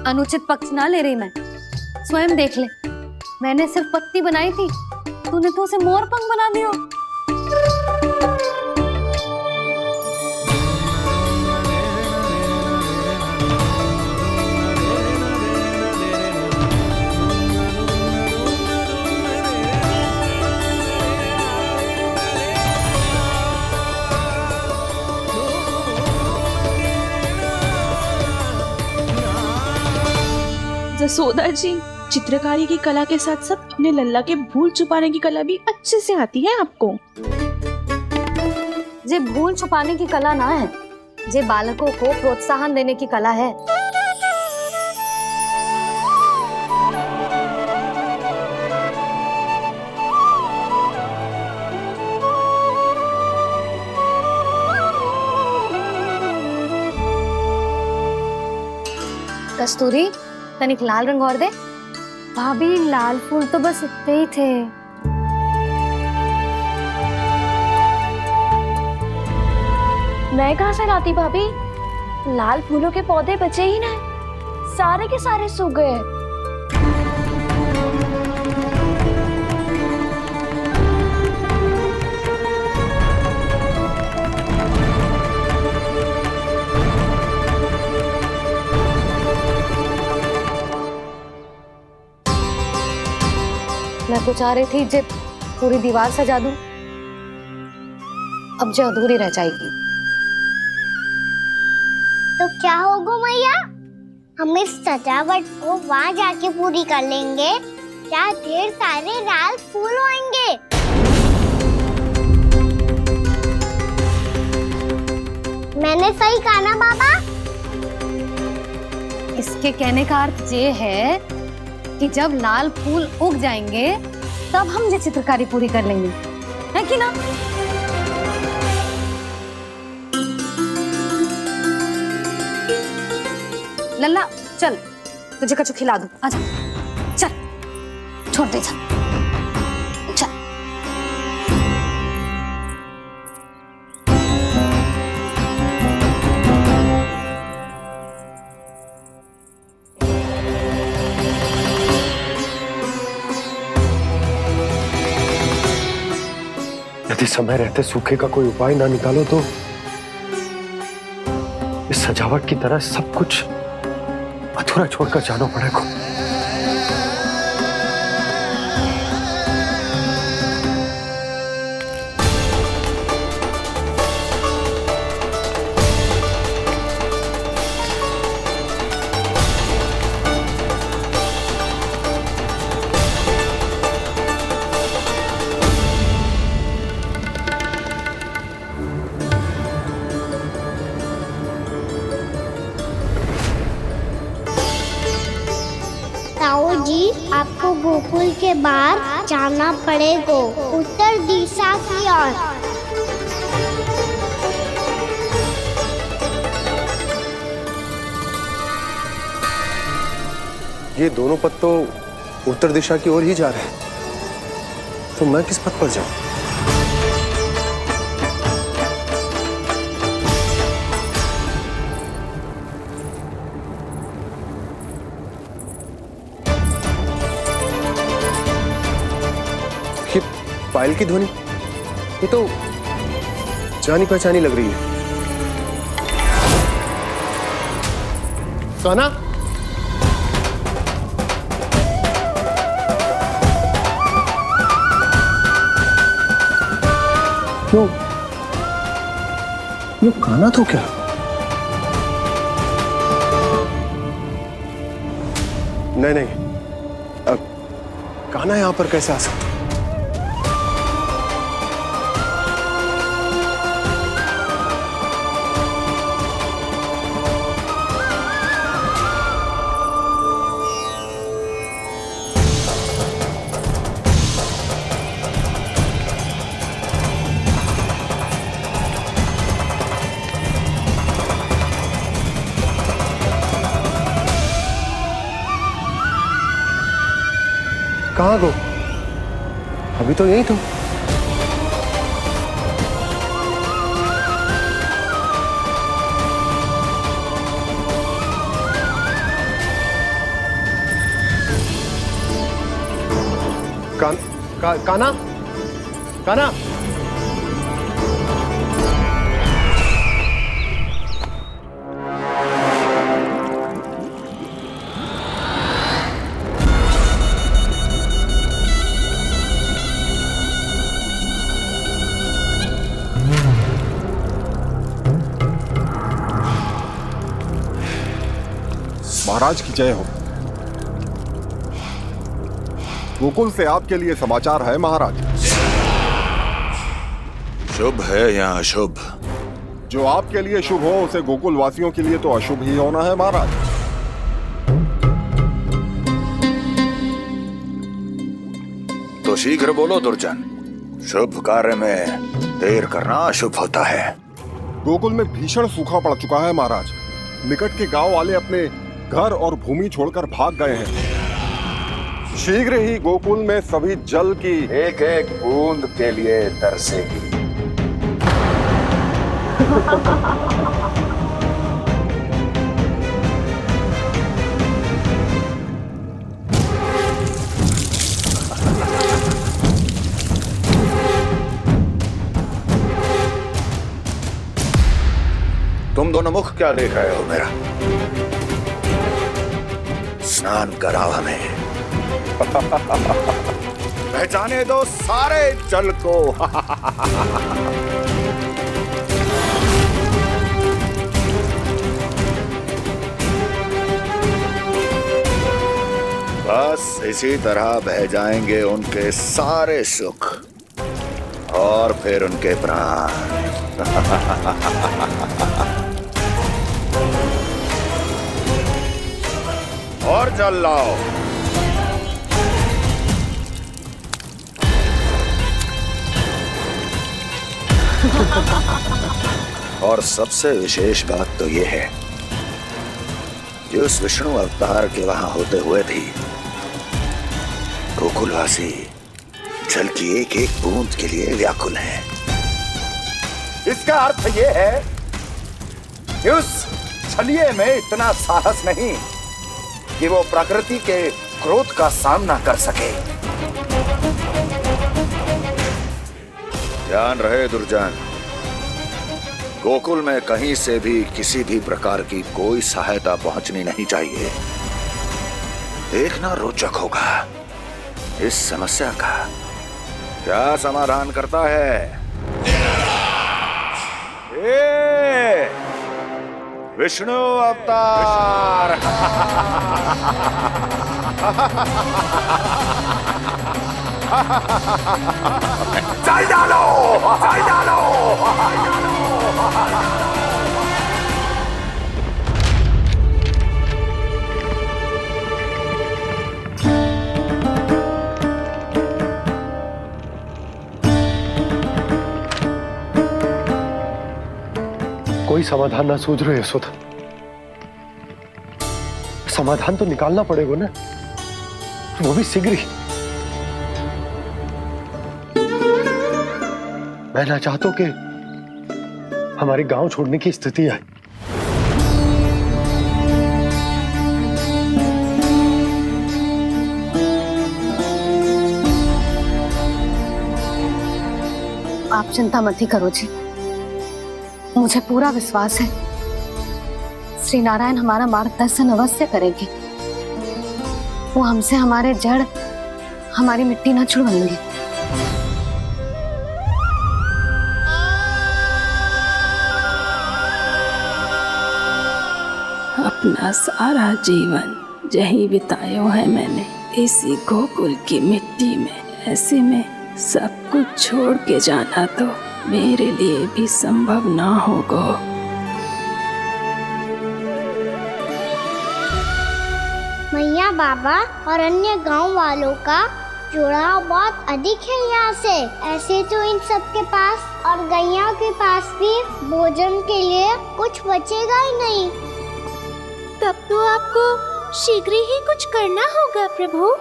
अनुचित पक्ष ना ले रही मैं, स्वयं देख ले। मैंने सिर्फ पत्ती बनाई थी, तूने तो उसे मोर पंख बना दियो। जसोदा जी, चित्रकारी की कला के साथ साथ अपने लल्ला के भूल छुपाने की कला भी अच्छे से आती है आपको। जे भूल छुपाने की कला ना है, जे बालकों को प्रोत्साहन देने की कला है। कस्तूरी, तनिक लाल रंग और दे। भाभी, लाल फूल तो बस इतने ही थे। मैं कहाँ से लाती भाभी? लाल फूलों के पौधे बचे ही ना, सारे के सारे सूख गए। मैं तो चाह रही थी जब पूरी दीवार सजा दूं, अब जो अधूरी रह जाएगी। तो क्या होगा मैया, हम इस सजावट को वहाँ जाके पूरी कर लेंगे, जहाँ ढेर सारे लाल फूल होंगे। मैंने सही कहा ना बाबा? इसके कहने का अर्थ ये है कि जब लाल फूल उग जाएंगे तब हम ये चित्रकारी पूरी कर लेंगे, है कि ना? लल्ला चल, तुझे कछु खिला दूं, आजा, चल, छोड़ दे, चल। यदि समय रहते सूखे का कोई उपाय ना निकालो तो इस सजावट की तरह सब कुछ अधूरा छोड़कर जाना पड़ेगा। आपको गोकुल के बाहर जाना पड़ेगा, उत्तर दिशा की ओर। ये दोनों पथ तो उत्तर दिशा की ओर ही जा रहे हैं, तो मैं किस पथ पर जाऊं? ये पायल की ध्वनि, ये तो जानी पहचानी लग रही है। कान्हा, ये कान्हा तो क्या? नहीं, कान्हा यहां पर कैसे आ सकता? कहाँ गो? अभी तो यही तो। कान्हा, कान्हा, महाराज की जय हो। गोकुल से आपके लिए समाचार है महाराज। शुभ है या अशुभ? जो आपके लिए शुभ हो उसे गोकुल वासियों के लिए तो अशुभ ही होना है महाराज। तो शीघ्र बोलो दुर्जन, शुभ कार्य में देर करना अशुभ होता है। गोकुल में भीषण सूखा पड़ चुका है महाराज। निकट के गांव वाले अपने घर और भूमि छोड़कर भाग गए हैं। शीघ्र ही गोकुल में सभी जल की एक एक बूंद के लिए तरसेगी। तुम दोनों मुख क्या देख रहे हो मेरा? स्नान कराओ हमें। पहचाने दो सारे जल को। बस इसी तरह बह जाएंगे उनके सारे सुख और फिर उनके प्राण। और जल लाओ। और सबसे विशेष बात तो यह है कि उस विष्णु अवतार के वहां होते हुए भी गोकुलवासी जल की एक एक बूंद के लिए व्याकुल हैं। इसका अर्थ यह है कि उस छलिए में इतना साहस नहीं कि वो प्रकृति के क्रोध का सामना कर सके। ध्यान रहे दुर्जन, गोकुल में कहीं से भी किसी भी प्रकार की कोई सहायता पहुंचनी नहीं चाहिए। देखना रोचक होगा इस समस्या का क्या समाधान करता है। विष्णु अवतार। चल डालो, चल डालो। कोई समाधान ना सूझ रहे यशोदा। समाधान तो निकालना पड़ेगा ना, वो भी शीघ्र ही। मैं ना चाहता हूं कि हमारी गांव छोड़ने की स्थिति आए। आप चिंता मत ही करो जी, मुझे पूरा विश्वास है श्री नारायण हमारा मार्गदर्शन अवश्य करेंगे। वो हमसे हमारे जड़, हमारी मिट्टी न छुड़वाएंगे। अपना सारा जीवन यही बिताया है मैंने, इसी गोकुल की मिट्टी में। ऐसे में सब कुछ छोड़ के जाना तो मेरे लिए भी संभव ना होगा। मैया, बाबा और अन्य गांव वालों का जुड़ाव बहुत अधिक है यहाँ से। ऐसे तो इन सब के पास और गैया के पास भी भोजन के लिए कुछ बचेगा ही नहीं। तब तो आपको शीघ्र ही कुछ करना होगा प्रभु।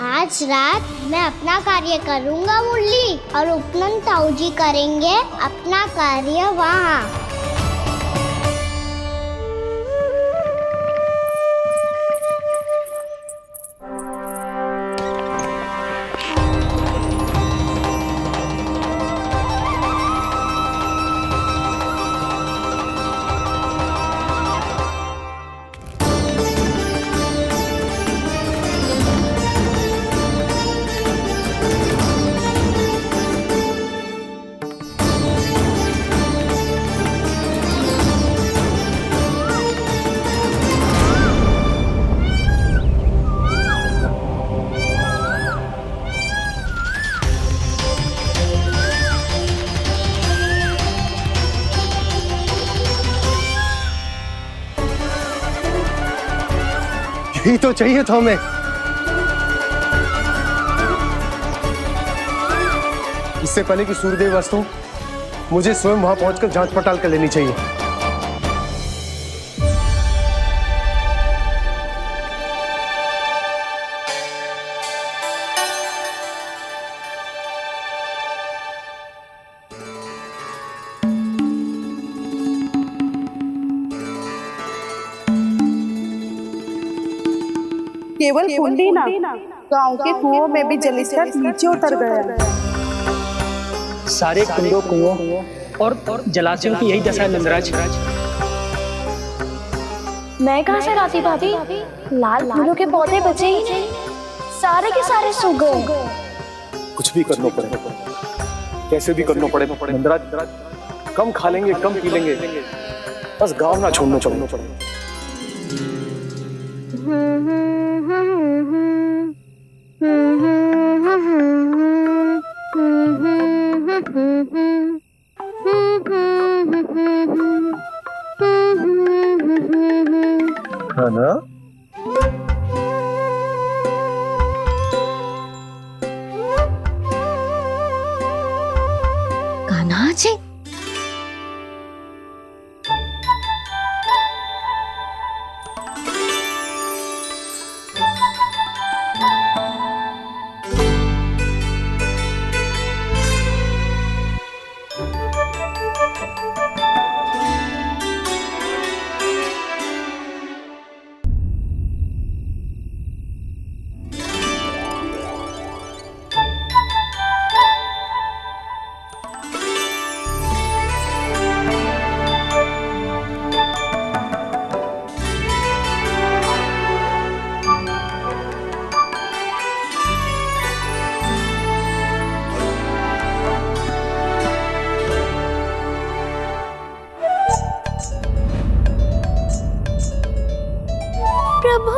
आज रात मैं अपना कार्य करूँगा मुरली, और उपनंद ताऊ जी करेंगे अपना कार्य वहाँ। यही तो चाहिए था हमें। इससे पहले कि सूर्यदेव अस्त हो, मुझे स्वयं वहां पहुंचकर जांच पड़ताल कर लेनी चाहिए। केवल कुंडी ना, गांव के कुओं में भी जलस्तर नीचे उतर गया है। सारे कुंडों, कुओं और जलाशयों की यही दशा है नंदराज। मैं कहाँ से लाती भाभी? लाल फूलों के पौधे बचे ही नहीं, सारे के सारे सूख गए। कुछ भी करना पड़ेगा, कैसे भी करना पड़ेगा नंदराज। कम खा लेंगे, कम पी लेंगे, बस गांव ना छोड़ना पड़ेगा। है ना? कान्हा जी, प्रभु,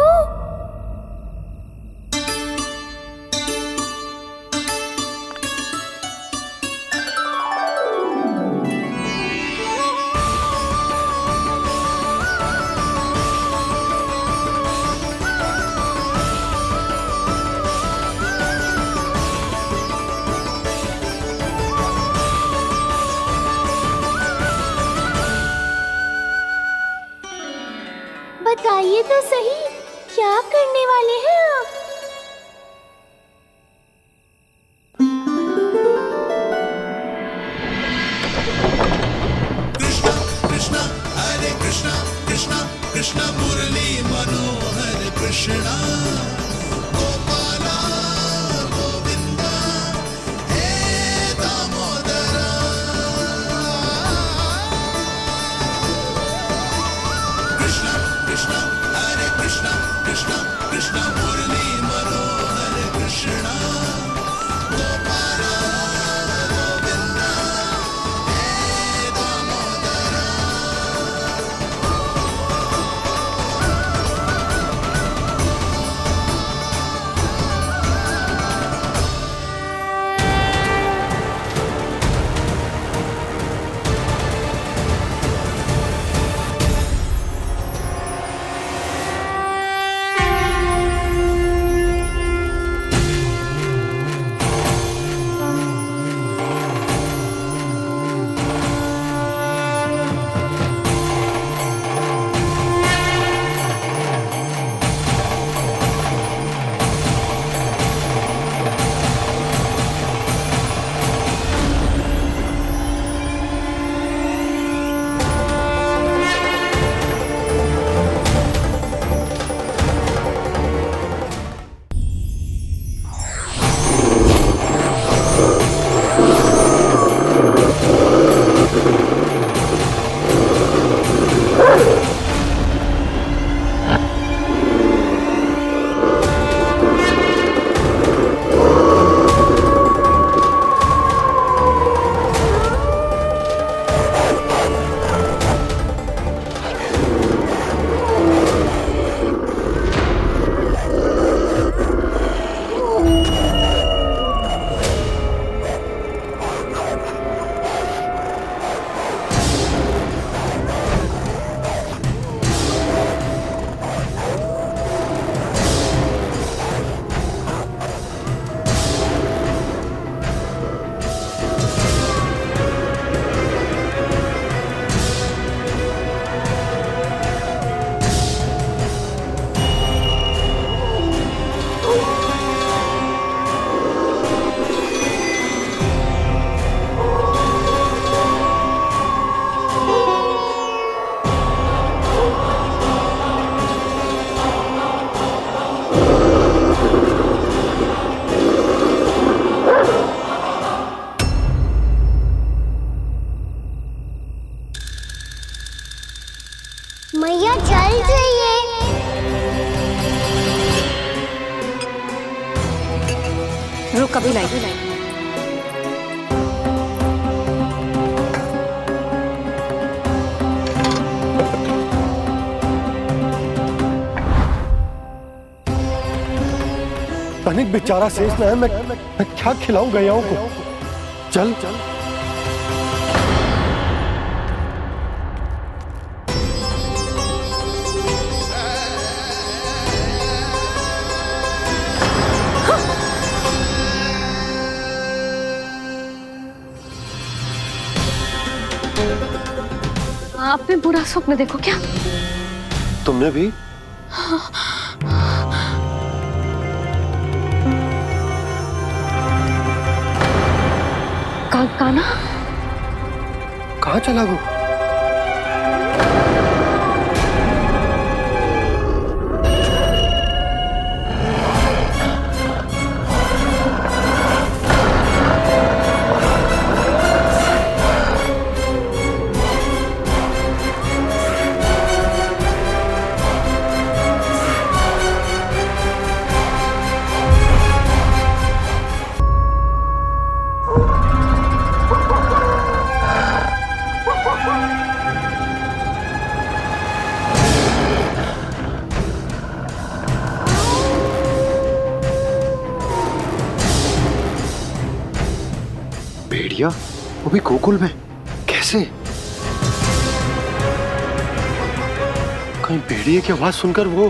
बताइए तो सही, क्या करने वाले हैं आप? कृष्णा हरे कृष्णा कृष्णा कृष्णा मुरली मनोहर कृष्णा गोपाला गोविंदा हे दामोदरा कृष्णा कृष्णा हरे कृष्णा कृष्णा कृष्णा मुरली मनोहर कृष्णा गोपाला गोविंदा हे दामोदरा मैया चल जाइए। रुक अभी लाई। तनिक बेचारा शेष न है, मैं क्या खिलाऊं गयाओं को। चल चल आपने बुरा स्वप्न देखो क्या? तुमने भी? कान्हा कहाँ चला गो? भेड़िया, वो भी गोकुल में, कैसे? कहीं भेड़िए की आवाज सुनकर वो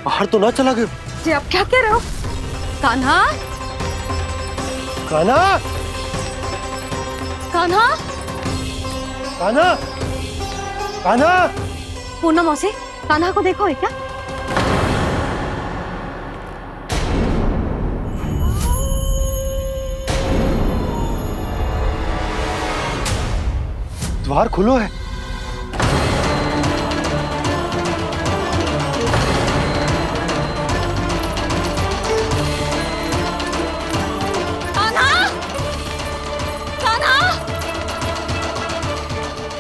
बाहर तो ना चला गया? जी आप क्या कह रहे हो? कान्हा, कान्हा, कान्हा, कान्हा, कान्हा। पूनम मौसी, कान्हा को देखो है क्या? द्वार खुलो है।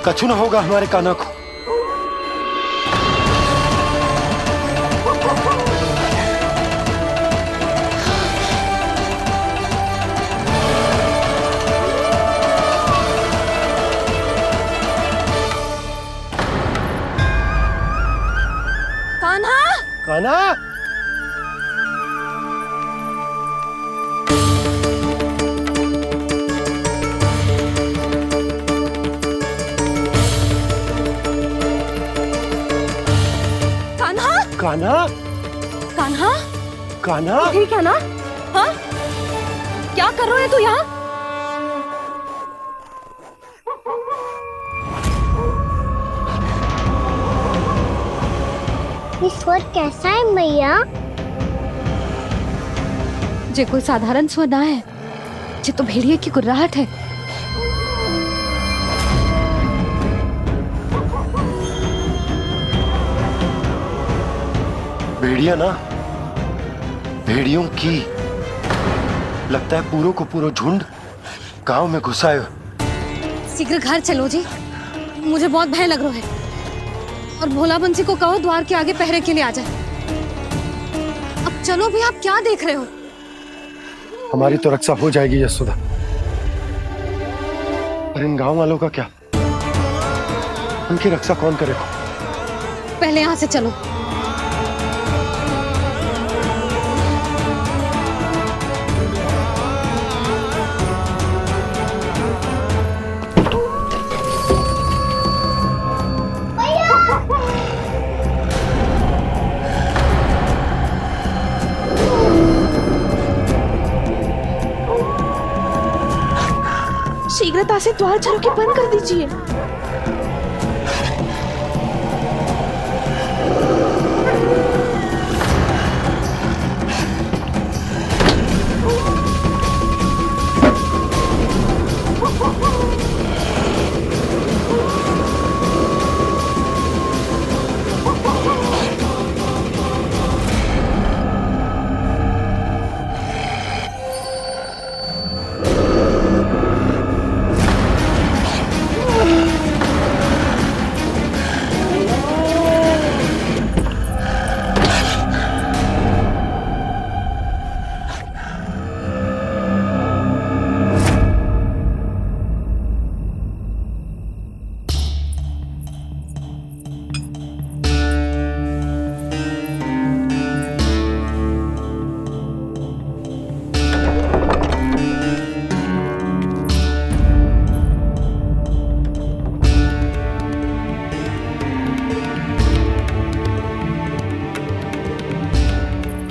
कछु ना होगा हमारे कान्हा को। कान्हा, कान्हा, कान्हा, कान्हा, कान्हा, ठीक है ना? हाँ? क्या कर रहे हो तू यहाँ? ये स्वर कैसा है मैया? जे कोई साधारण स्वर ना है, जे तो भेड़िए की गुर्राहट है। भेड़िया ना, भेड़ियों की। लगता है पूरो को पूरो झुंड गांव में घुसा है। शीघ्र घर चलो जी, मुझे बहुत भय लग रहा है। और भोला बंसी को कहो द्वार के आगे पहरे के लिए आ जाए। अब चलो भी, आप क्या देख रहे हो? हमारी तो रक्षा हो जाएगी यशोदा, पर इन गांव वालों का क्या? उनकी रक्षा कौन करेगा? पहले यहाँ से चलो। शीघ्रता से द्वार चारों के बंद कर दीजिए।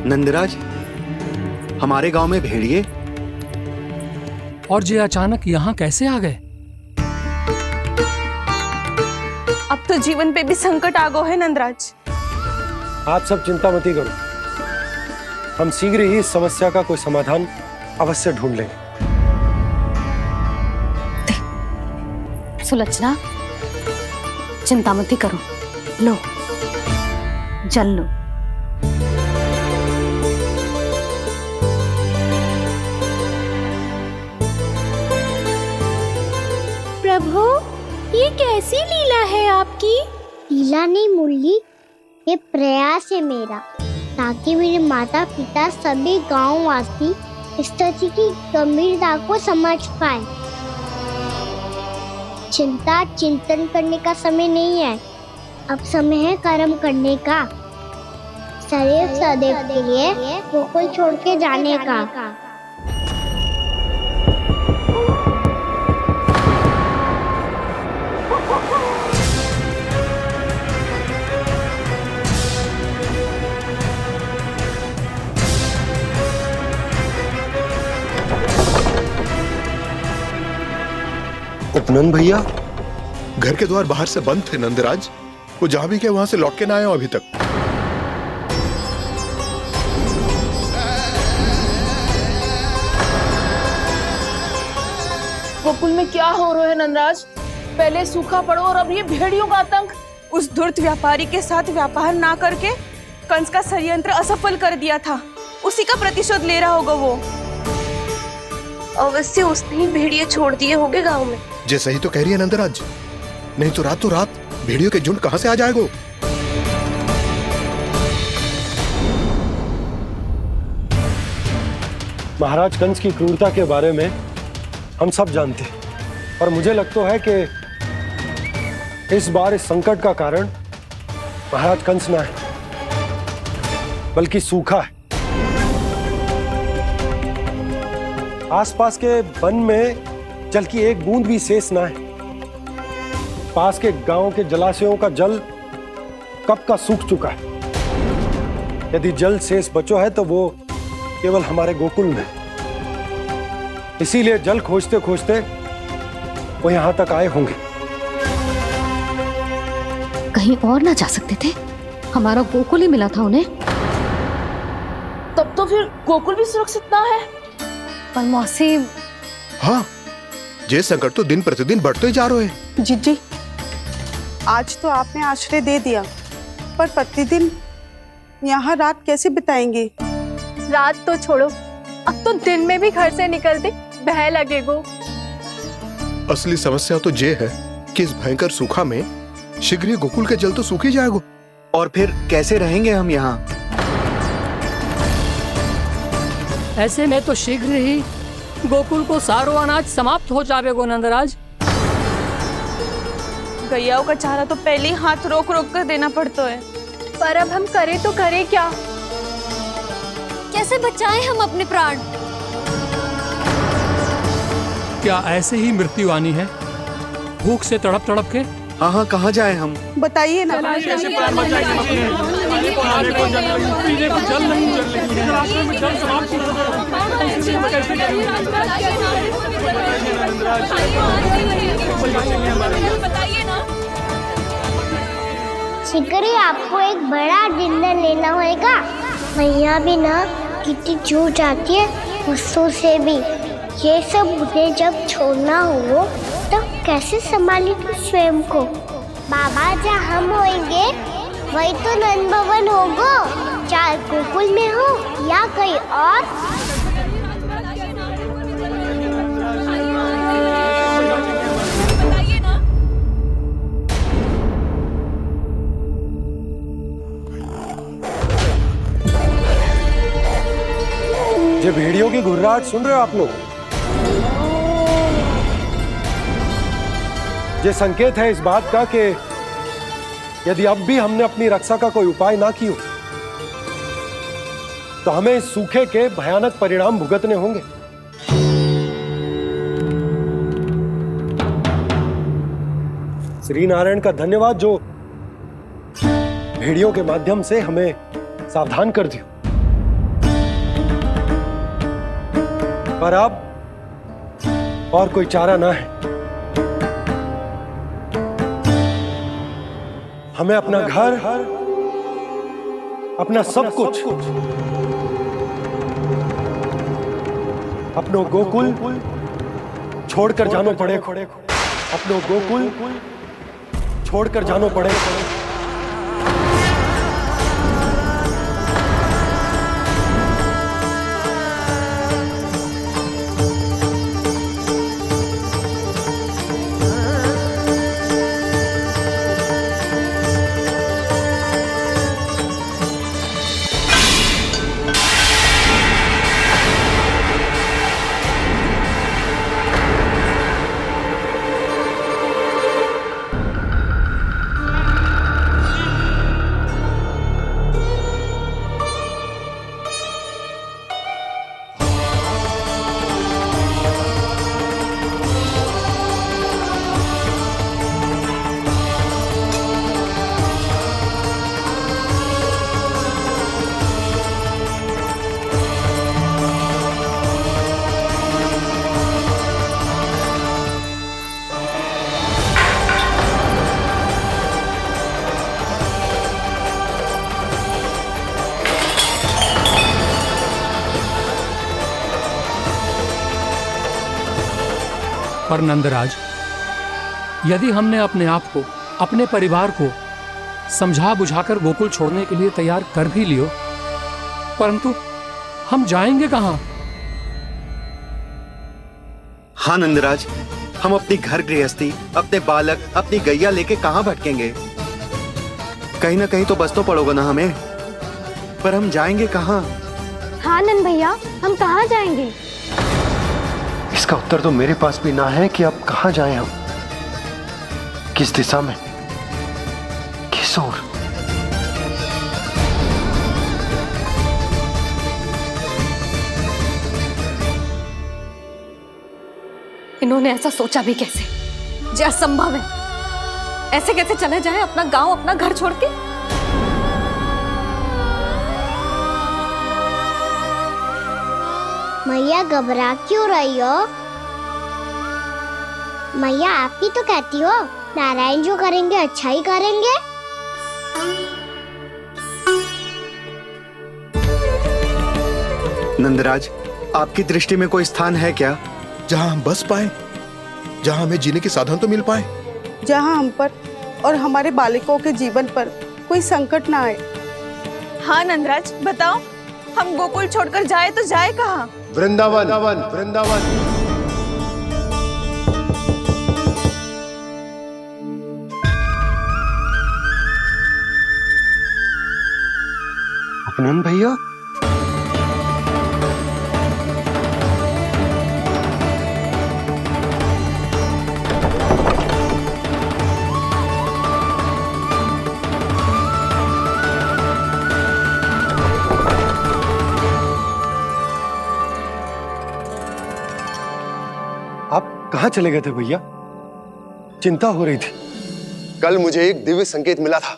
नंदराज, हमारे गांव में भेड़िए और ये अचानक यहाँ कैसे आ गए? अब तो जीवन पे भी संकट आ गो है नंदराज। आप सब चिंता मत करो, हम शीघ्र ही इस समस्या का कोई समाधान अवश्य ढूंढ लेंगे। सुलक्षणा, चिंता मत करो, लो जल लो। प्रभु, ये कैसी लीला है आपकी? लीला नहीं मुरली, ये प्रयास है मेरा, ताकि मेरे माता पिता सभी गांव वासी स्थिति की गंभीरता को समझ पाए। चिंता चिंतन करने का समय नहीं है, अब समय है कर्म करने का, सदैव सदैव के लिए गोकुल छोड़ के जाने का। उपनंद भैया, घर के द्वार बाहर से बंद थे नंदराज, वो जहां भी गए वहां से लौट के ना आए हो अभी तक। गोकुल में क्या हो रहा है नंदराज? पहले सूखा पड़ो और अब ये भेड़ियों का आतंक। उस धूर्त व्यापारी के साथ व्यापार ना करके कंस का षड्यंत्र असफल कर दिया था, उसी का प्रतिशोध ले रहा होगा वो। अवश्य उसने ही भेड़िए छोड़ दिए होंगे गांव में। जैसे ही तो कह रही है नंदराज, नहीं तो रात भेड़ियों के झुंड कहां से आ जाएगा? महाराज कंस की क्रूरता के बारे में हम सब जानते हैं, और मुझे लगता है कि इस बार इस संकट का कारण महाराज कंस ना है, बल्कि सूखा है। आसपास के वन में जल की एक बूंद भी शेष ना है। पास के गांव के जलाशयों का जल कब का सूख चुका है। यदि जल शेष बचो है तो वो केवल हमारे गोकुल में। इसीलिए जल खोजते खोजते वो यहां तक आए होंगे। कहीं और ना जा सकते थे? हमारा गोकुल ही मिला था उन्हें। तब तो फिर गोकुल भी सुरक्षित ना है। पर मौसी, हाँ, ये संकट तो दिन प्रतिदिन बढ़ते जा रहे हैं। जीजी, आज तो आपने आश्रय दे दिया, पर प्रतिदिन यहाँ रात कैसे बिताएंगे? रात तो छोड़ो, अब तो दिन में भी घर से निकलते भय लगेगो। असली समस्या तो ये है कि इस भयंकर सूखा में शीघ्र ही गोकुल के जल तो सूख ही जाएगा। और फिर कैसे रहेंगे हम यहाँ? ऐसे में तो शीघ्र ही गोकुल को सारो अनाज समाप्त हो जाएगो नंदराज। गैयाओं का चारा तो पहले ही हाथ रोक रोक कर देना पड़ता है। पर अब हम करें तो करें क्या? कैसे बचाएं हम अपने प्राण? क्या ऐसे ही मृत्यु आनी है, भूख से तड़प तड़प के? हाँ हाँ, कहाँ जाए हम? बताइए ना। शिकारी, आपको एक बड़ा डिनर लेना होगा। मैया भी ना कितनी जूझ जाती है गुस्सों से भी। ये सब उन्हें जब छोड़ना हो तो कैसे संभाली तू स्वयं को? बाबा जहाँ हम होंगे वही तो नंद भवन होगा, चाहे गोकुल में हो या कहीं और। ये भेड़ियों की घुर्राहट सुन रहे हो आप लोग? ये संकेत है इस बात का कि यदि अब भी हमने अपनी रक्षा का कोई उपाय ना किया तो हमें इस सूखे के भयानक परिणाम भुगतने होंगे। श्री नारायण का धन्यवाद जो भेड़ियों के माध्यम से हमें सावधान कर दिया। पर अब और कोई चारा ना है। हमें अपना घर, अपना सब कुछ, अपनो गोकुल छोड़कर जानो पड़े। अपनो गोकुल छोड़कर जानो पड़े। पर नंदराज, यदि हमने अपने आप को, अपने परिवार को समझा बुझाकर गोकुल छोड़ने के लिए तैयार कर भी लियो, परंतु हम जाएंगे कहां? हाँ नंदराज, हम अपनी घर गृहस्थी, अपने बालक, अपनी गैया लेके कहाँ भटकेंगे? कहीं ना कहीं तो बस तो पड़ोगे ना हमें, पर हम जाएंगे कहाँ? हाँ नंद भैया, हम कहाँ जाएंगे? इसका उत्तर तो मेरे पास भी ना है कि अब कहाँ जाएं हम, किस दिशा में, किस ओर। इन्होंने ऐसा सोचा भी कैसे, जो असंभव है। ऐसे कैसे चले जाएं अपना गांव, अपना घर छोड़ के? मैया घबरा क्यों रही हो? मैया आप ही तो कहती हो नारायण जो करेंगे अच्छा ही करेंगे। नंदराज, आपकी दृष्टि में कोई स्थान है क्या जहां हम बस पाए, जहां हमें जीने के साधन तो मिल पाए, जहाँ हम पर और हमारे बालकों के जीवन पर कोई संकट ना आए? हाँ नंदराज, बताओ, हम गोकुल छोड़कर जाए तो जाए कहाँ? वृंदावन, वृंदावन। अपनन भैया, कहाँ चले गए थे भैया? चिंता हो रही थी। कल मुझे एक दिव्य संकेत मिला था।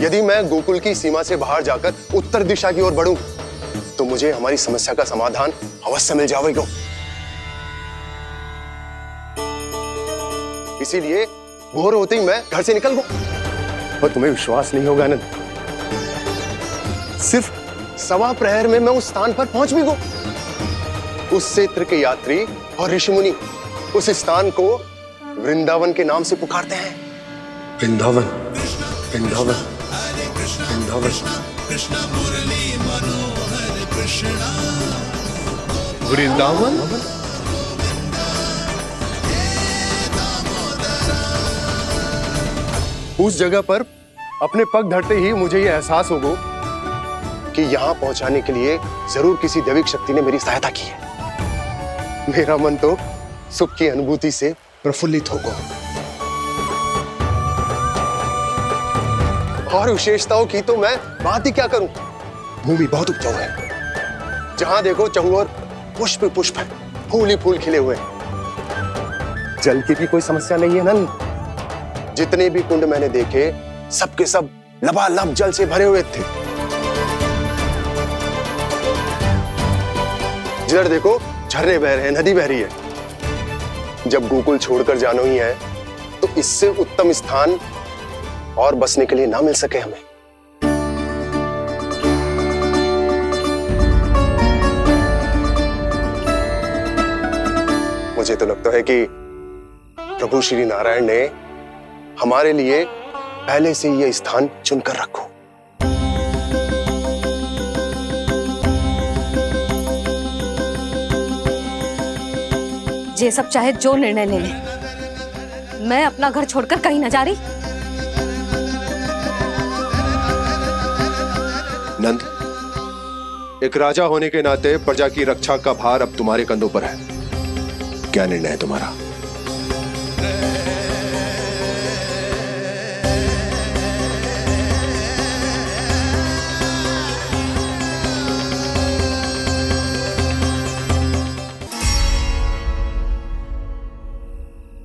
यदि मैं गोकुल की सीमा से बाहर जाकर उत्तर दिशा की ओर बढ़ूं, तो मुझे हमारी समस्या का समाधान अवश्य मिल जाएगा। इसीलिए भोर होते ही मैं घर से निकल गया। और तुम्हें विश्वास नहीं होगा आनंद, सिर्फ 1.25 प्रहर में मैं उस स्थान पर पहुंच भी गया। उस क्षेत्र के यात्री और ऋषि मुनि उस स्थान को वृंदावन के नाम से पुकारते हैं। वृंदावन, वृंदावन, वृंदावन। वृंदावन। उस जगह पर अपने पग धरते ही मुझे यह एहसास होगा कि यहां पहुंचाने के लिए जरूर किसी दैविक शक्ति ने मेरी सहायता की है। मेरा मन तो सुख की अनुभूति से प्रफुल्लित होगा। और विशेषताओं की तो मैं बात ही क्या करूं। भूमि बहुत उपजाऊ है, जहां देखो चहुओर पुष्प पुष्प है, फूल ही फूल खिले हुए हैं। जल की भी कोई समस्या नहीं है नंद। जितने भी कुंड मैंने देखे, सबके सब लबालब जल से भरे हुए थे। जिधर देखो झरने बह रहे हैं, नदी बह रही है। जब गोकुल छोड़कर जाना ही है, तो इससे उत्तम स्थान और बसने के लिए ना मिल सके हमें। मुझे तो लगता है कि प्रभु श्री नारायण ने हमारे लिए पहले से यह स्थान चुनकर रखो। ये सब चाहे जो निर्णय ले ले, मैं अपना घर छोड़कर कहीं न जा रही। नंद, एक राजा होने के नाते प्रजा की रक्षा का भार अब तुम्हारे कंधों पर है। क्या निर्णय है तुम्हारा?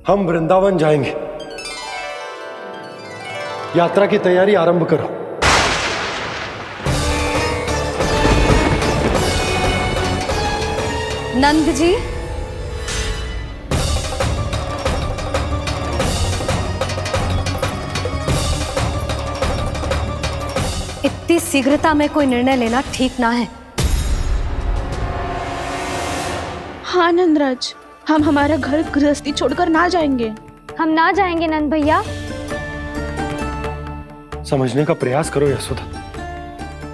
हम वृंदावन जाएंगे। यात्रा की तैयारी आरंभ करो। नंद जी, इतनी शीघ्रता में कोई निर्णय लेना ठीक ना है। हाँ नंदराज, हम हमारा घर गृहस्थी छोड़कर ना जाएंगे। हम ना जाएंगे नंद भैया। समझने का प्रयास करो यशोदा।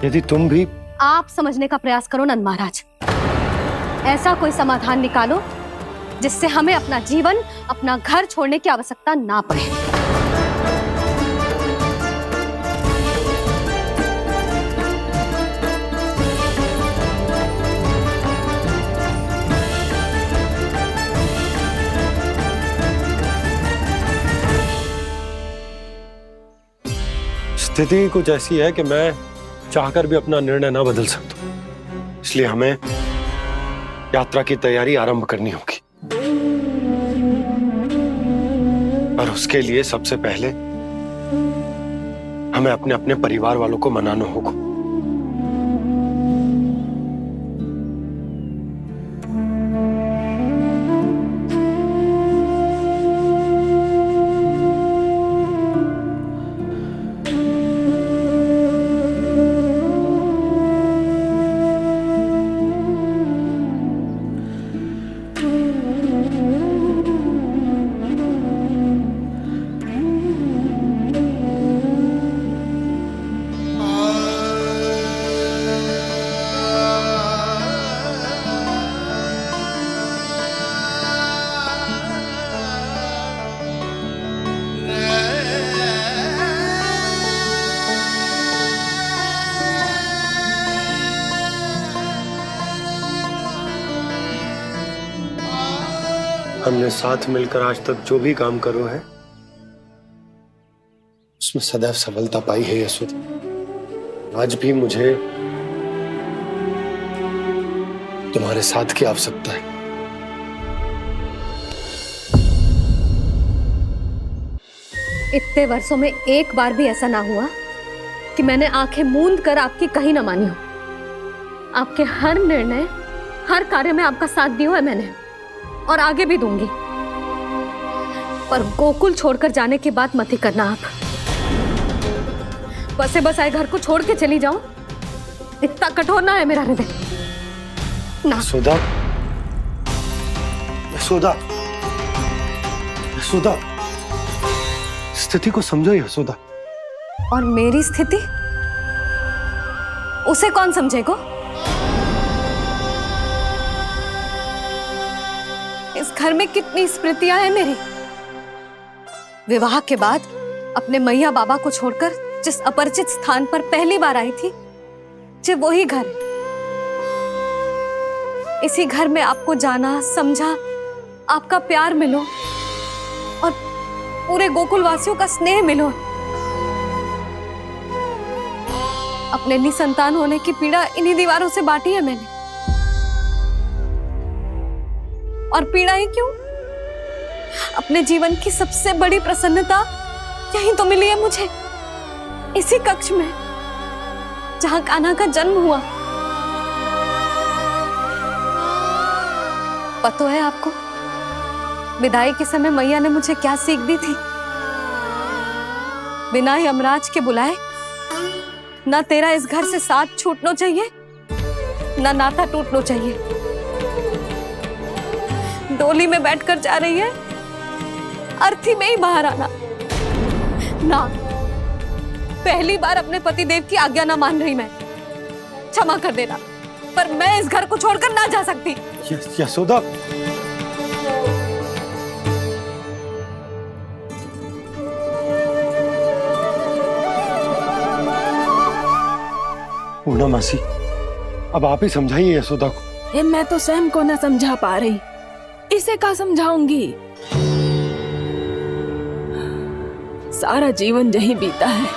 यदि तुम भी आप समझने का प्रयास करो नंद महाराज। ऐसा कोई समाधान निकालो जिससे हमें अपना जीवन, अपना घर छोड़ने की आवश्यकता ना पड़े। स्थिति कुछ ऐसी है कि मैं चाहकर भी अपना निर्णय ना बदल सकता, इसलिए हमें यात्रा की तैयारी आरंभ करनी होगी। और उसके लिए सबसे पहले हमें अपने अपने परिवार वालों को मनाना होगा। हमने साथ मिलकर आज तक जो भी काम करो है उसमें सदैव सफलता पाई है यशोदा। आज भी मुझे तुम्हारे साथ की आवश्यकता है। इतने वर्षों में एक बार भी ऐसा ना हुआ कि मैंने आंखें मूंद कर आपकी कहीं ना मानी हो। आपके हर निर्णय, हर कार्य में आपका साथ दिया है मैंने, और आगे भी दूंगी। पर गोकुल छोड़कर जाने की बात मत ही करना आप। बसे बसाए घर को छोड़ के चली जाऊं, इतना कठोर ना है मेरा हृदय ना। यशोदा, यशोदा, यशोदा, स्थिति को समझो यशोदा। और मेरी स्थिति उसे कौन समझेगा? इस घर में कितनी स्मृतियां हैं मेरी। विवाह के बाद अपने मैया बाबा को छोड़कर जिस अपरिचित स्थान पर पहली बार आई थी, जो वही घर। इसी घर में आपको जाना, समझा, आपका प्यार मिलो और पूरे गोकुल वासियों का स्नेह मिलो। अपने निसंतान होने की पीड़ा इन्हीं दीवारों से बांटी है मैंने। और पीड़ा ही क्यों? अपने जीवन की सबसे बड़ी प्रसन्नता यही तो मिली है मुझे, इसी कक्ष में जहां कान्हा का जन्म हुआ। पता है आपको विदाई के समय मैया ने मुझे क्या सीख दी थी? बिना यमराज के बुलाए ना तेरा इस घर से साथ छूटना चाहिए, ना नाता टूटना चाहिए। डोली में बैठकर जा रही है, अर्थी में ही बाहर आना ना। पहली बार अपने पतिदेव की आज्ञा ना मान रही मैं, क्षमा कर देना, पर मैं इस घर को छोड़कर ना जा सकती। यशोदा, पूर्णा मासी, अब आप ही समझाइए यशोदा को। ये मैं तो स्वयं को न समझा पा रही, इसे क्या समझाऊंगी? सारा जीवन यही बीता है,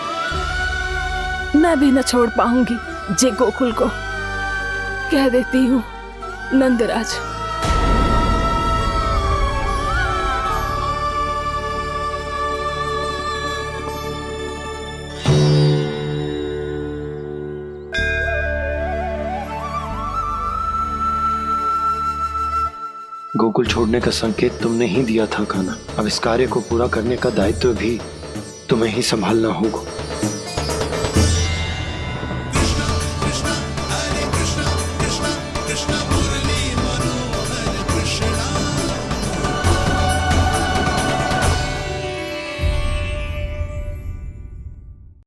मैं भी न छोड़ पाऊंगी जे गोकुल को। कह देती हूँ नंदराज। गोकुल छोड़ने का संकेत तुमने ही दिया था कान्हा। अब इस कार्य को पूरा करने का दायित्व भी तुम्हें ही संभालना होगा।